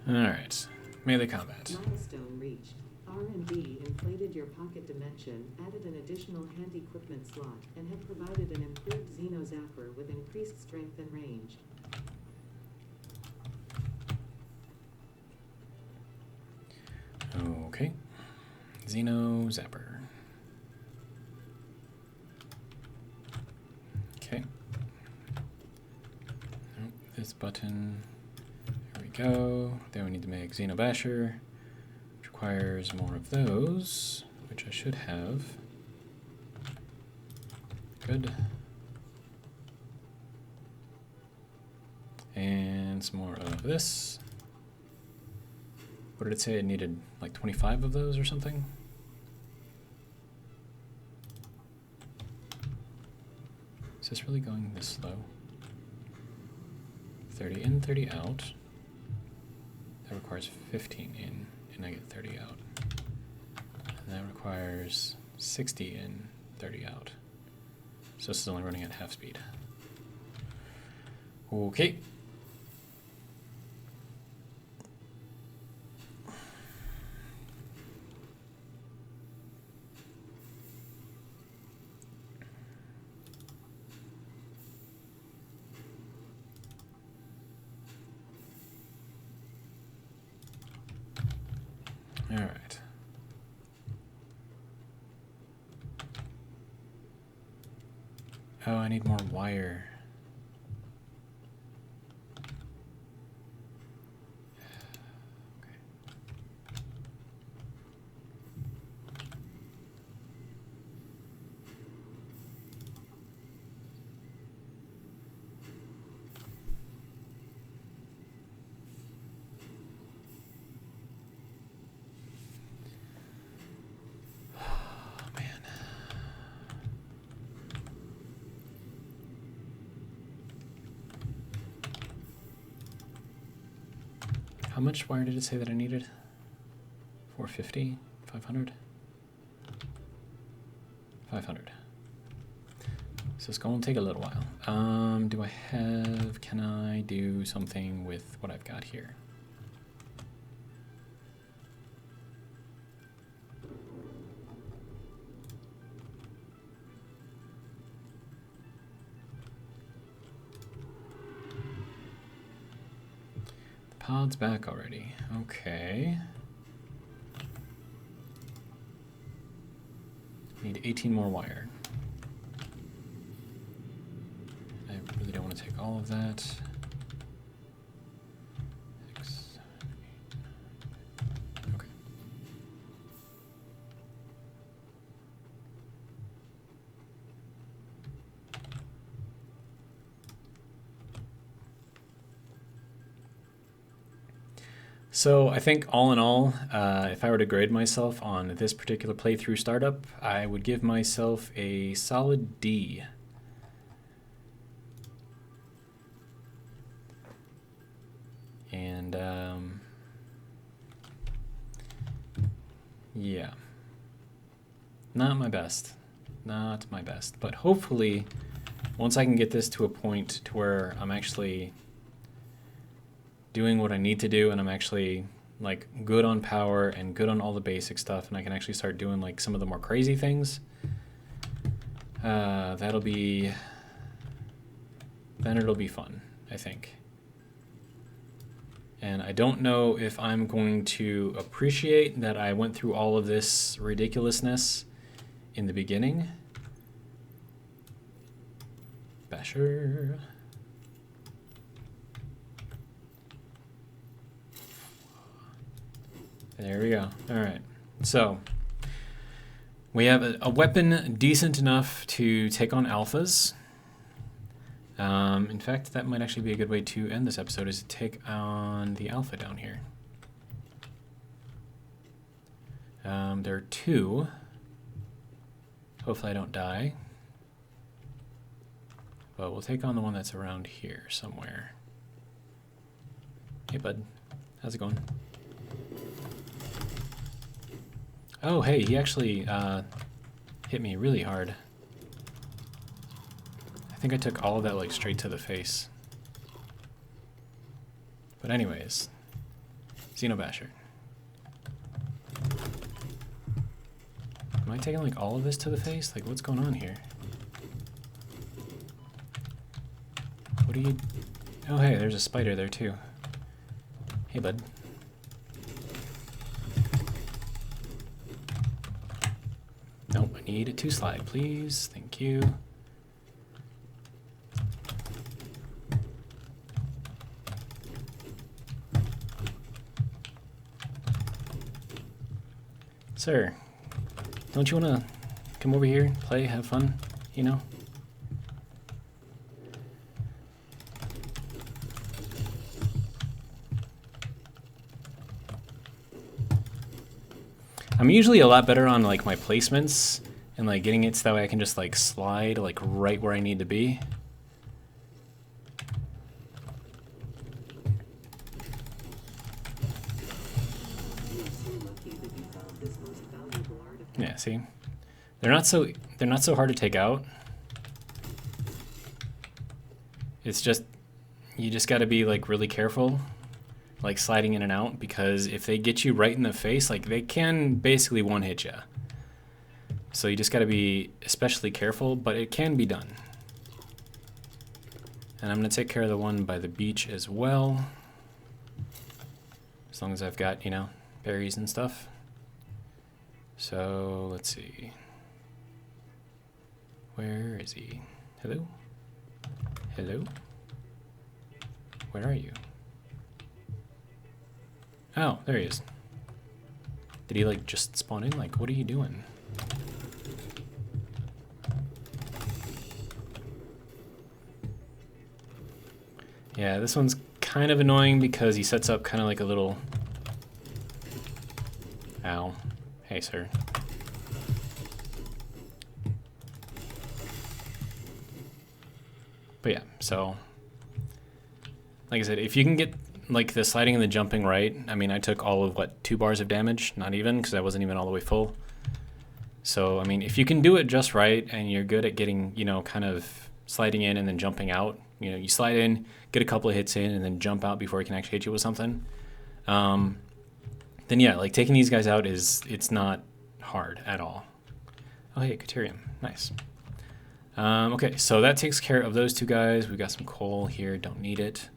Alright. Melee combat. Milestone reached. R&D inflated your pocket dimension, added an additional hand equipment slot, and have provided an improved Xeno Zapper with increased strength and range. Okay. Xeno Zapper. Okay. Oh, this button. There we go. Then we need to make Xeno Basher, which requires more of those, which I should have. Good. And some more of this. What did it say? It needed like 25 of those or something? Is this really going this slow? 30 in, 30 out. That requires 15 in, and I get 30 out. And that requires 60 in, 30 out. So this is only running at half speed. Okay. All right. Oh, I need more wire. How much wire did it say that I needed? 450? 500? 500. So it's going to take a little while. Do I have, can I do something with what I've got here? Pod's back already. Okay. Need 18 more wire. I really don't want to take all of that. 6, 7, 8, 9. Okay. So I think all in all, if I were to grade myself on this particular playthrough startup, I would give myself a solid D. And yeah, not my best, not my best, but hopefully once I can get this to a point to where I'm actually doing what I need to do, and I'm actually like good on power and good on all the basic stuff, and I can actually start doing like some of the more crazy things, then it'll be fun, I think. And I don't know if I'm going to appreciate that I went through all of this ridiculousness in the beginning. Basher. There we go. All right. So we have a weapon decent enough to take on alphas. In fact, that might actually be a good way to end this episode, is to take on the alpha down here. There are 2. Hopefully I don't die. But we'll take on the one that's around here somewhere. Hey, bud. How's it going? Oh, hey, he actually hit me really hard. I think I took all of that like straight to the face. But anyways, Xeno Basher. Am I taking like all of this to the face? Like what's going on here? What are you... Oh hey, there's a spider there too. Hey bud. Nope, I need a 2 slide, please. Thank you. Sir, don't you want to come over here, play, have fun, you know? I'm usually a lot better on like my placements and like getting it so that way I can just like slide like right where I need to be. Yeah, see? They're not so hard to take out. It's just you just got to be like really careful like sliding in and out, because if they get you right in the face, like they can basically one hit you. So you just got to be especially careful, but it can be done. And I'm going to take care of the one by the beach as well. As long as I've got, you know, berries and stuff. So let's see. Where is he? Hello? Hello? Where are you? Oh, there he is. Did he like just spawn in? Like, what are you doing? Yeah, this one's kind of annoying because he sets up kind of like a little... Ow. Hey, sir. But yeah, so... Like I said, if you can get like the sliding and the jumping right, I mean, I took all of, what, 2 bars of damage? Not even, because I wasn't even all the way full. So, I mean, if you can do it just right and you're good at getting, you know, kind of sliding in and then jumping out, you know, you slide in, get a couple of hits in, and then jump out before he can actually hit you with something, then yeah, like taking these guys out it's not hard at all. Oh, hey, Caterium. Nice. Okay, so that takes care of those 2 guys. We've got some coal here, don't need it.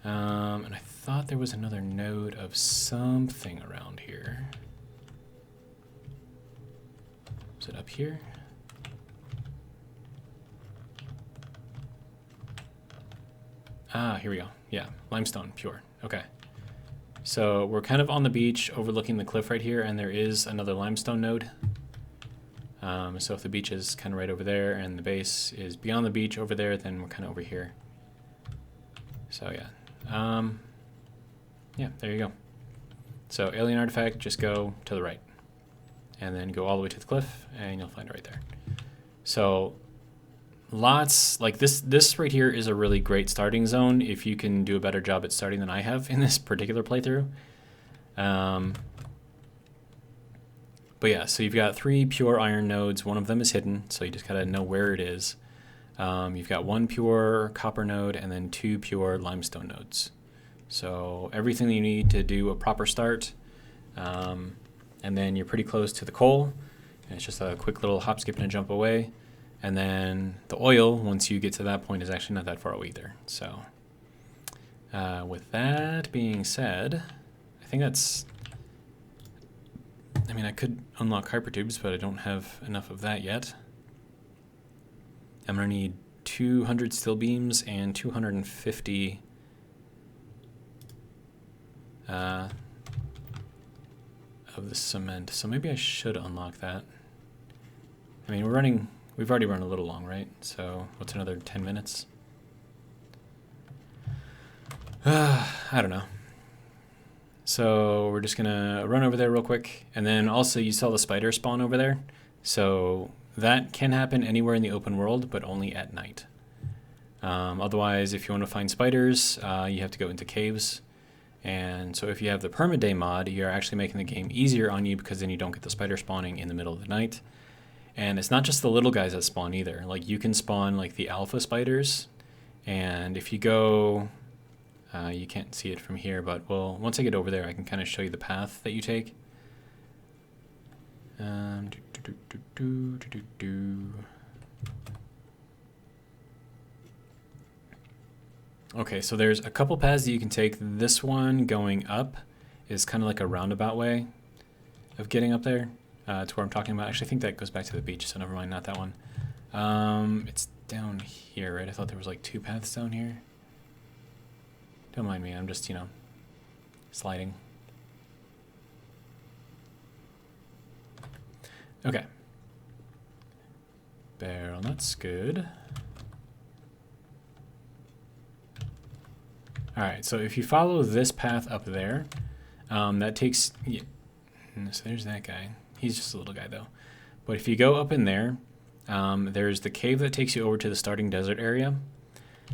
And I thought there was another node of something around here. Is it up here? Ah, here we go. Yeah, limestone, pure. Okay. So we're kind of on the beach overlooking the cliff right here, and there is another limestone node. So if the beach is kind of right over there and the base is beyond the beach over there, then we're kind of over here. So yeah. Yeah, there you go. So alien artifact, just go to the right. And then go all the way to the cliff, and you'll find it right there. So lots, like this right here is a really great starting zone if you can do a better job at starting than I have in this particular playthrough. But yeah, so you've got 3 pure iron nodes. One of them is hidden, so you just gotta know where it is. You've got 1 pure copper node and then 2 pure limestone nodes. So everything that you need to do a proper start. And then you're pretty close to the coal. And it's just a quick little hop, skip, and a jump away. And then the oil, once you get to that point, is actually not that far away either. So with that being said, I think that's... I mean, I could unlock hypertubes, but I don't have enough of that yet. I'm going to need 200 steel beams and 250 of the cement. So maybe I should unlock that. I mean, we've already run a little long, right? So what's another 10 minutes? I don't know. So we're just gonna run over there real quick. And then also you saw the spider spawn over there. So that can happen anywhere in the open world, but only at night. Otherwise, if you want to find spiders, you have to go into caves. And so if you have the permaday mod, you're actually making the game easier on you, because then you don't get the spider spawning in the middle of the night. And it's not just the little guys that spawn either. Like you can spawn like the alpha spiders. And if you go, You can't see it from here, but well, once I get over there, I can kind of show you the path that you take. Okay, so there's a couple paths that you can take. This one going up is kind of like a roundabout way of getting up there to where I'm talking about. Actually, I think that goes back to the beach, so never mind, not that one. It's down here, right? I thought there was like 2 paths down here. Don't mind me, I'm just, you know, sliding. Okay. Barrel nuts, good. Alright, so if you follow this path up there, that takes... Yeah, so there's that guy. He's just a little guy, though. But if you go up in there, there's the cave that takes you over to the starting desert area.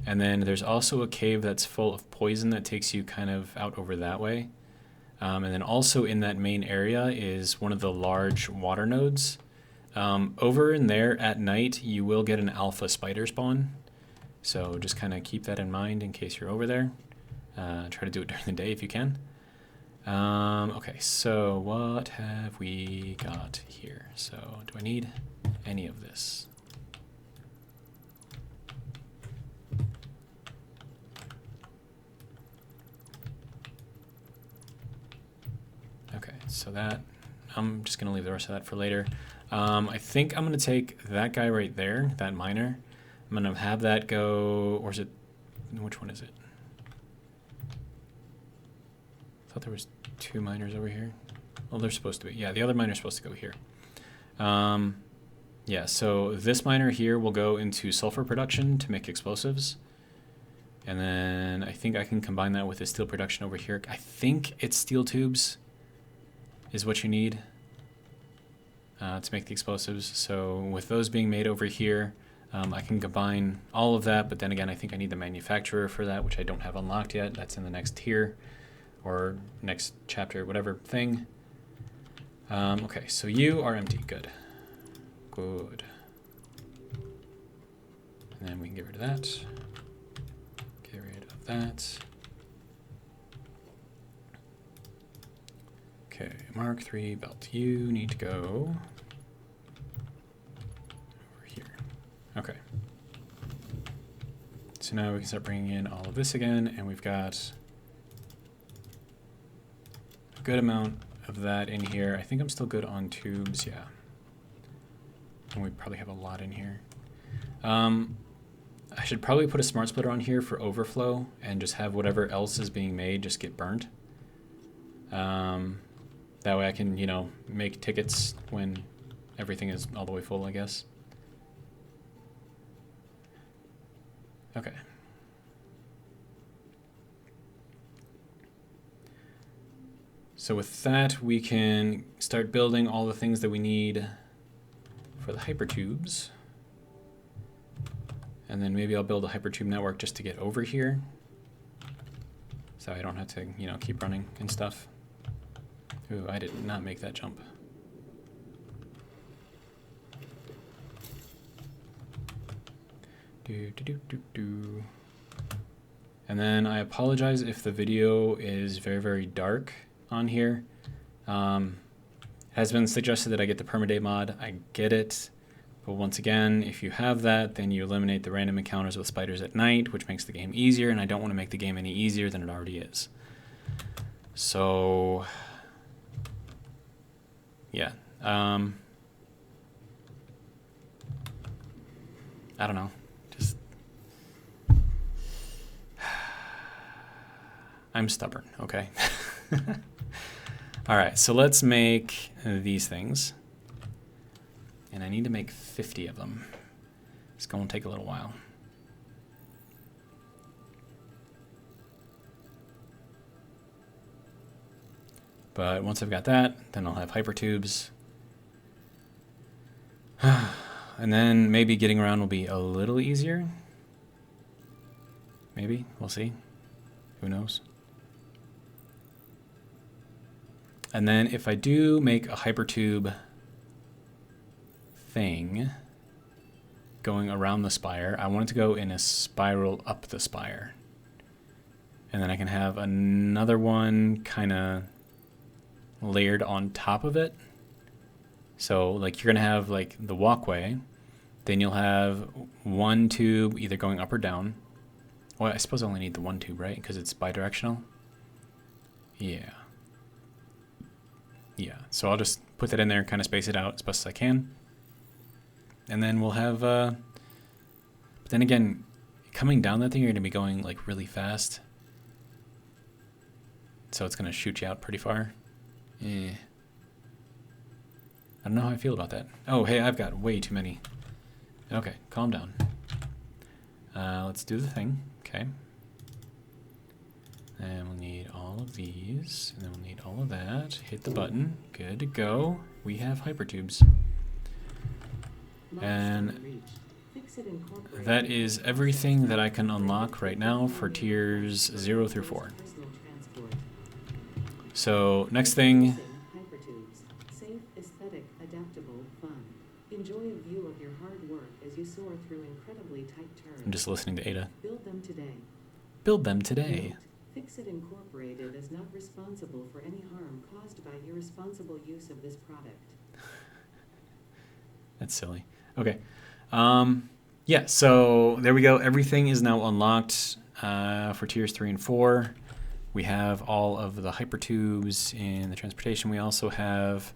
And then there's also a cave that's full of poison that takes you kind of out over that way. And then also in that main area is one of the large water nodes. Over in there at night, you will get an alpha spider spawn. So just kind of keep that in mind in case you're over there. Try to do it during the day if you can. Okay, so what have we got here? So do I need any of this? Okay, so that, I'm just going to leave the rest of that for later. I think I'm going to take that guy right there, that miner. I'm going to have that go, or is it, which one is it? I thought there was 2 miners over here. Well, they're supposed to be. Yeah, the other miner's supposed to go here. Yeah, so this miner here will go into sulfur production to make explosives. And then I think I can combine that with the steel production over here. I think it's steel tubes is what you need to make the explosives. So with those being made over here, I can combine all of that. But then again, I think I need the manufacturer for that, which I don't have unlocked yet. That's in the next tier or next chapter, whatever thing. Okay, so you are empty. Good. Good. And then we can get rid of that. Get rid of that. Okay, Mark III belt. You need to go over here. Okay. So now we can start bringing in all of this again, and we've got a good amount of that in here. I think I'm still good on tubes, yeah. And we probably have a lot in here. I should probably put a smart splitter on here for overflow and just have whatever else is being made just get burnt. That way I can, you know, make tickets when everything is all the way full, I guess. Okay. So with that, we can start building all the things that we need for the hypertubes. And then maybe I'll build a hypertube network just to get over here, so I don't have to, you know, keep running and stuff. Ooh, I did not make that jump. And then I apologize if the video is very, very dark on here. Has been suggested that I get the permaday mod. I get it. But once again, if you have that, then you eliminate the random encounters with spiders at night, which makes the game easier, and I don't want to make the game any easier than it already is. So, yeah. I don't know. Just... I'm stubborn, okay? All right, so let's make these things. And I need to make 50 of them. It's going to take a little while. But once I've got that, then I'll have hypertubes. And then maybe getting around will be a little easier. Maybe, we'll see. Who knows? And then if I do make a hypertube thing going around the spire, I want it to go in a spiral up the spire. And then I can have another one kind of layered on top of it. So like you're going to have like the walkway. Then you'll have one tube either going up or down. Well, I suppose I only need the one tube, right? Because it's bidirectional. Yeah. Yeah, so I'll just put that in there, kind of space it out as best as I can. And then we'll have, but then again, coming down that thing, you're going to be going like really fast. So it's going to shoot you out pretty far. I don't know how I feel about that. Oh, hey, I've got way too many. Okay, calm down. Let's do the thing. Okay. And we'll need all of these, and then we'll need all of that. Hit the button. Good to go. We have hypertubes. And that is everything that I can unlock right now for tiers 0 through 4. So next thing. Hypertubes. Safe, aesthetic, adaptable, fun. Enjoy a view of your hard work as you soar through incredibly tight turns. I'm just listening to Ada. Build them today. Build them today. Fixit Incorporated is not responsible for any harm caused by irresponsible use of this product. That's silly. Okay. Yeah, so there we go. Everything is now unlocked for tiers 3 and 4. We have all of the hypertubes in the transportation. We also have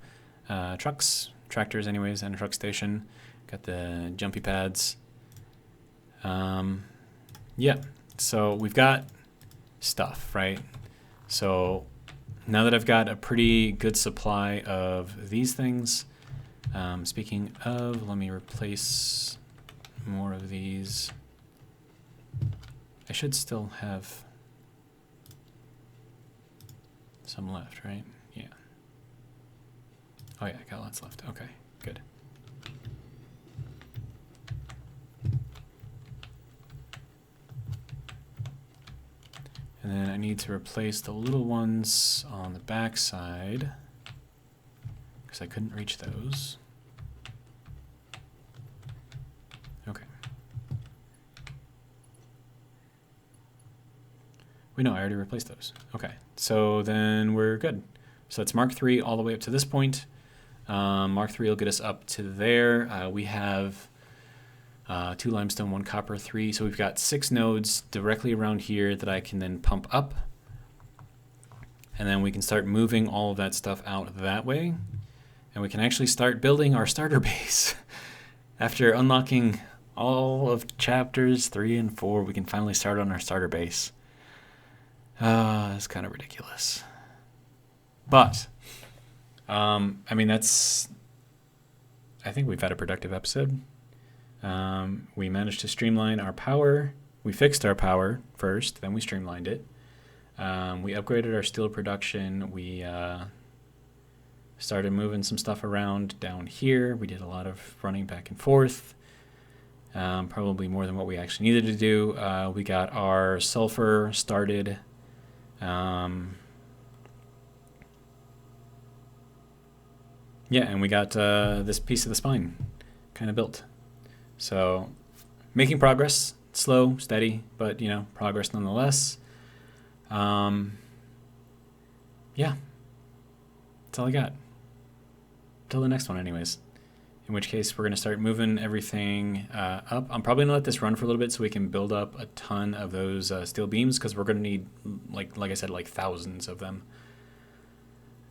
tractors anyways, and a truck station. Got the jumpy pads. Yeah, so we've got stuff, right? So now that I've got a pretty good supply of these things, speaking of, let me replace more of these. I should still have some left, right? Yeah. Oh yeah, I got lots left. Okay, good. And then I need to replace the little ones on the back side because I couldn't reach those. Okay. Wait, no, I already replaced those. Okay, so then we're good. So that's Mark 3 all the way up to this point. Mark 3 will get us up to there. We have 2 limestone, 1 copper, 3. So we've got 6 nodes directly around here that I can then pump up. And then we can start moving all of that stuff out that way. And we can actually start building our starter base. After unlocking all of chapters 3 and 4, we can finally start on our starter base. It's kind of ridiculous. But, I mean, I think we've had a productive episode. We managed to streamline our power. We fixed our power first, then we streamlined it. We upgraded our steel production. We started moving some stuff around down here. We did a lot of running back and forth, probably more than what we actually needed to do. We got our sulfur started. Yeah, and we got this piece of the spine kind of built. So making progress, slow, steady, but, you know, progress nonetheless. Yeah, that's all I got. Till the next one anyways. In which case we're going to start moving everything up. I'm probably going to let this run for a little bit so we can build up a ton of those steel beams because we're going to need, like I said, like thousands of them.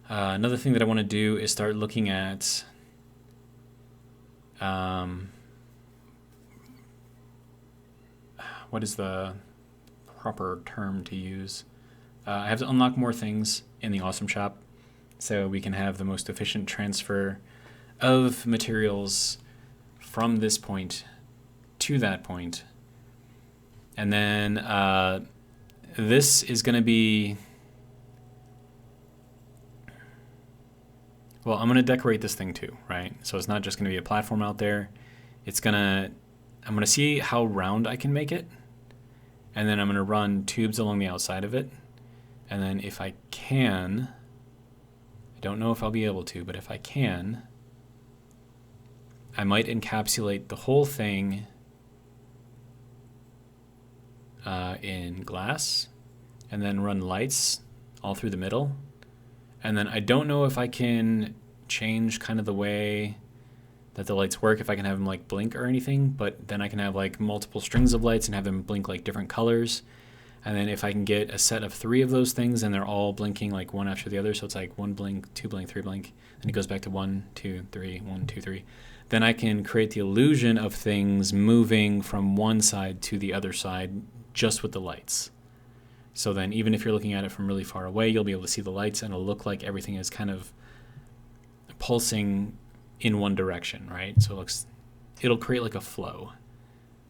Another thing that I want to do is start looking at what is the proper term to use? I have to unlock more things in the Awesome Shop so we can have the most efficient transfer of materials from this point to that point. And then this is going to be... Well, I'm going to decorate this thing too, right? So it's not just going to be a platform out there. I'm going to see how round I can make it. And then I'm going to run tubes along the outside of it. And then if I can, I don't know if I'll be able to, but if I can, I might encapsulate the whole thing in glass. and then run lights all through the middle. And then I don't know if I can change kind of the way that the lights work, if I can have them like blink or anything, but then I can have like multiple strings of lights and have them blink like different colors. And then if I can get a set of 3 of those things and they're all blinking like one after the other, so it's like 1 blink, 2 blink, 3 blink, then it goes back to 1, 2, 3, 1, 2, 3. Then I can create the illusion of things moving from one side to the other side just with the lights. So then even if you're looking at it from really far away, you'll be able to see the lights and it'll look like everything is kind of pulsing in one direction, right? So it'll create like a flow.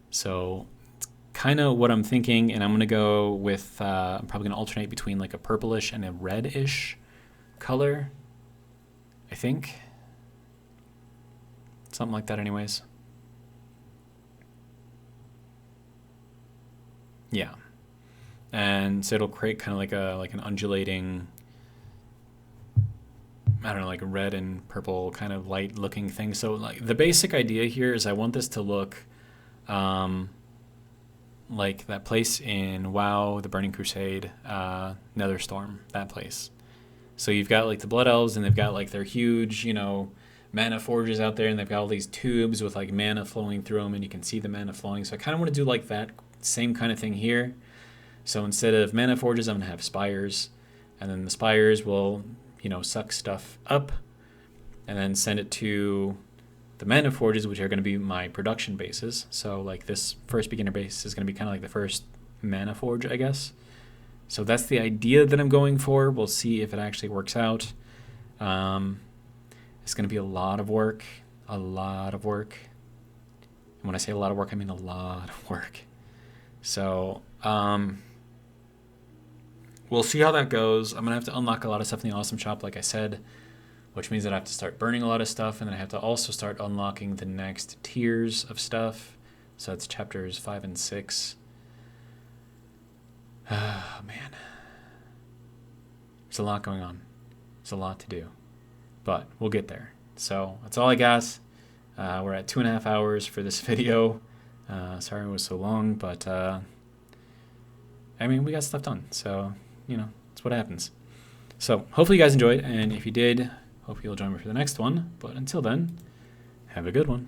So it's kind of what I'm thinking, and I'm going to go with, I'm probably going to alternate between like a purplish and a reddish color, I think. Something like that anyways. Yeah. And so it'll create kind of like an undulating, I don't know, like a red and purple kind of light looking thing. So like the basic idea here is I want this to look like that place in WoW, the Burning Crusade, Netherstorm, that place. So you've got like the Blood Elves, and they've got like their huge, mana forges out there, and they've got all these tubes with like mana flowing through them, and you can see the mana flowing. So I kind of want to do like that same kind of thing here. So instead of mana forges, I'm going to have spires, and then the spires will, suck stuff up and then send it to the mana forges, which are going to be my production bases. So like this first beginner base is going to be kind of like the first mana forge, I guess. So that's the idea that I'm going for. We'll see if it actually works out. It's going to be a lot of work. And when I say a lot of work, I mean a lot of work. So we'll see how that goes. I'm going to have to unlock a lot of stuff in the Awesome Shop, like I said, which means that I have to start burning a lot of stuff, and then I have to also start unlocking the next tiers of stuff. So that's chapters 5 and 6. Oh, man. There's a lot going on. There's a lot to do. But we'll get there. So that's all I got. We're at 2.5 hours for this video. Sorry it was so long, but we got stuff done. So, that's what happens. So hopefully you guys enjoyed, and if you did, hope you'll join me for the next one. But until then, have a good one.